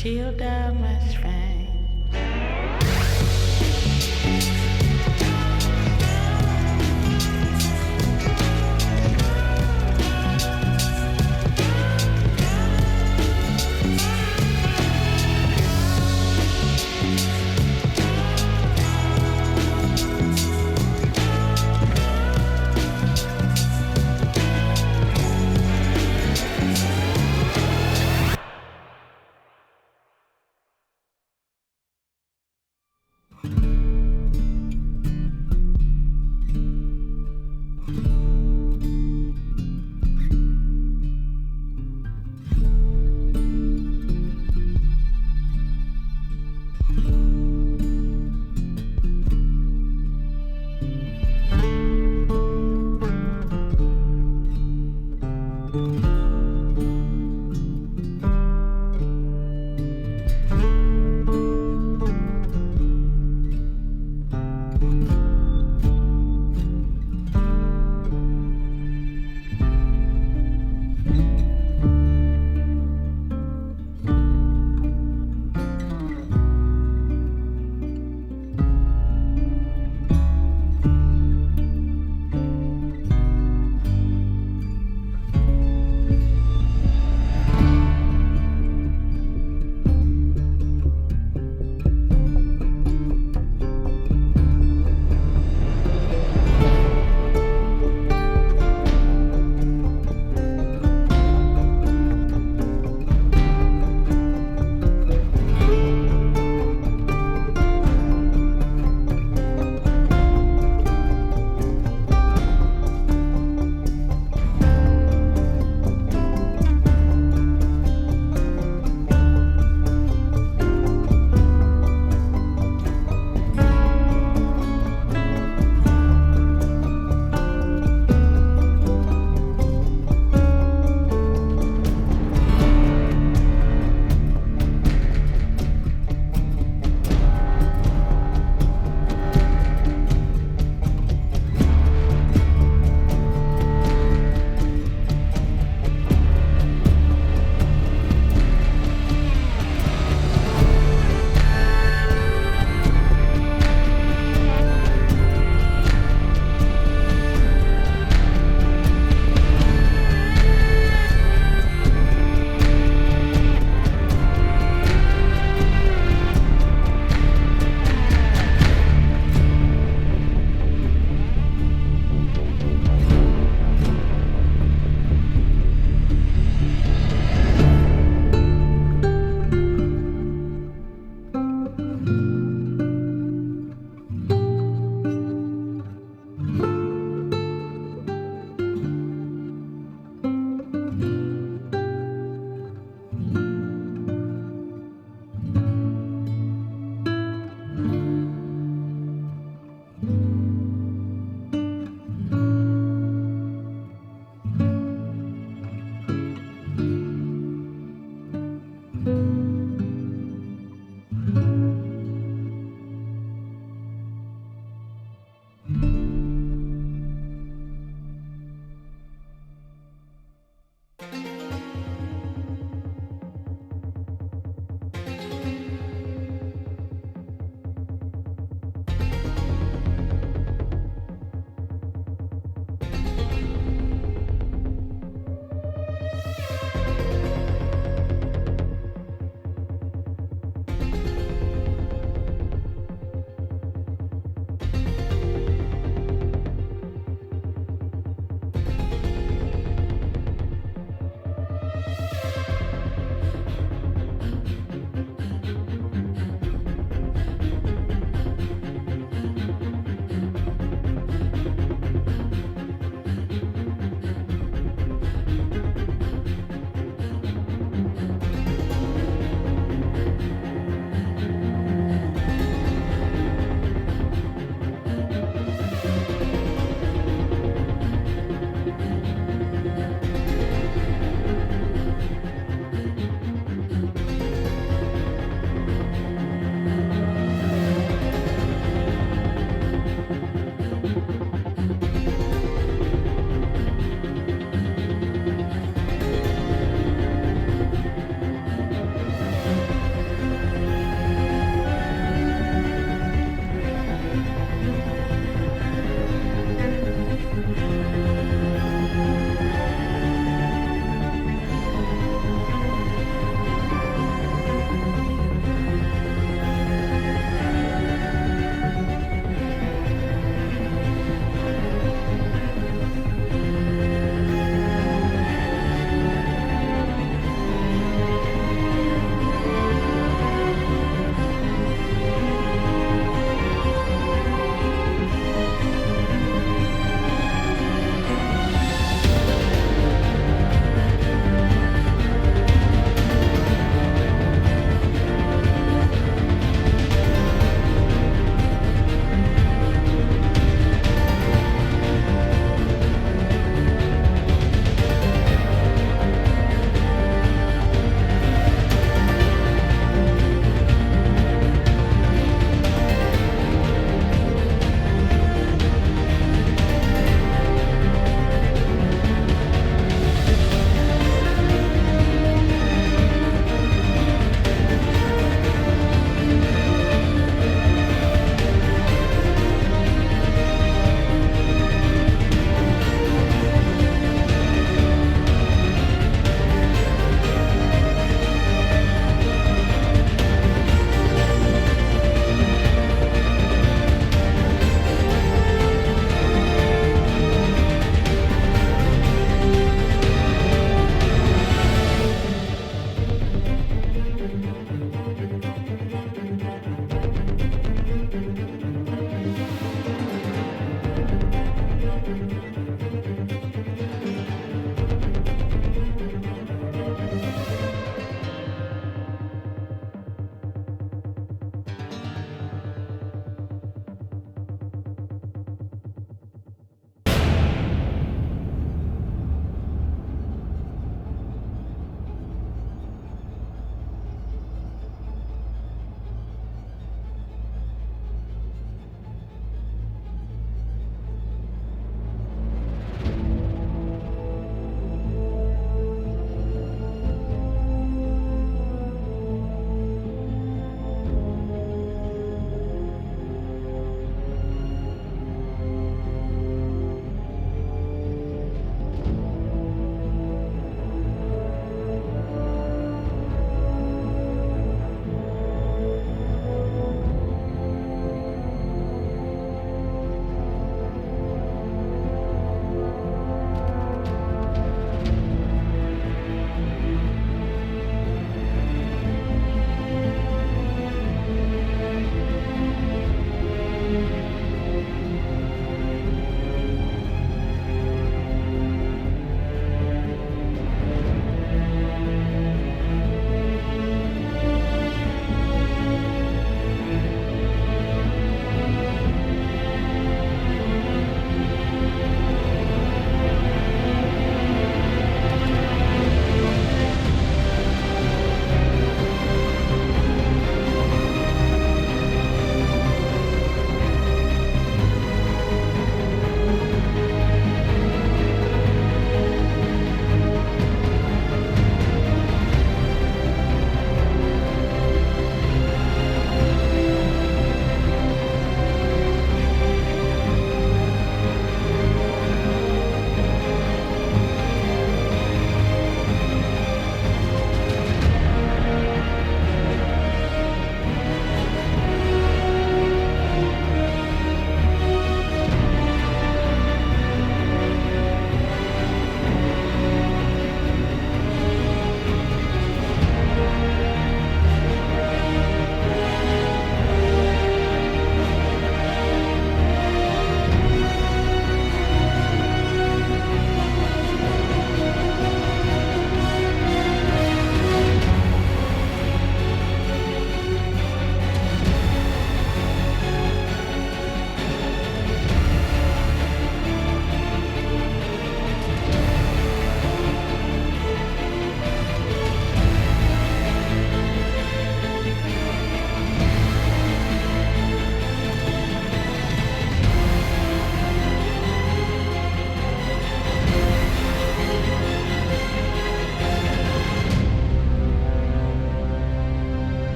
till thou must find.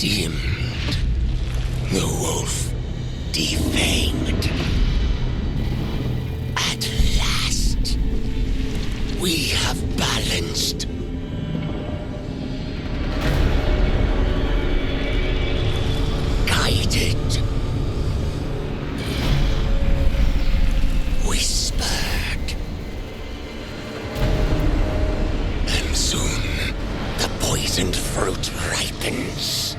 dimmed, the wolf defanged. At last, we have balanced. Guided. Whispered. And soon, the poisoned fruit ripens.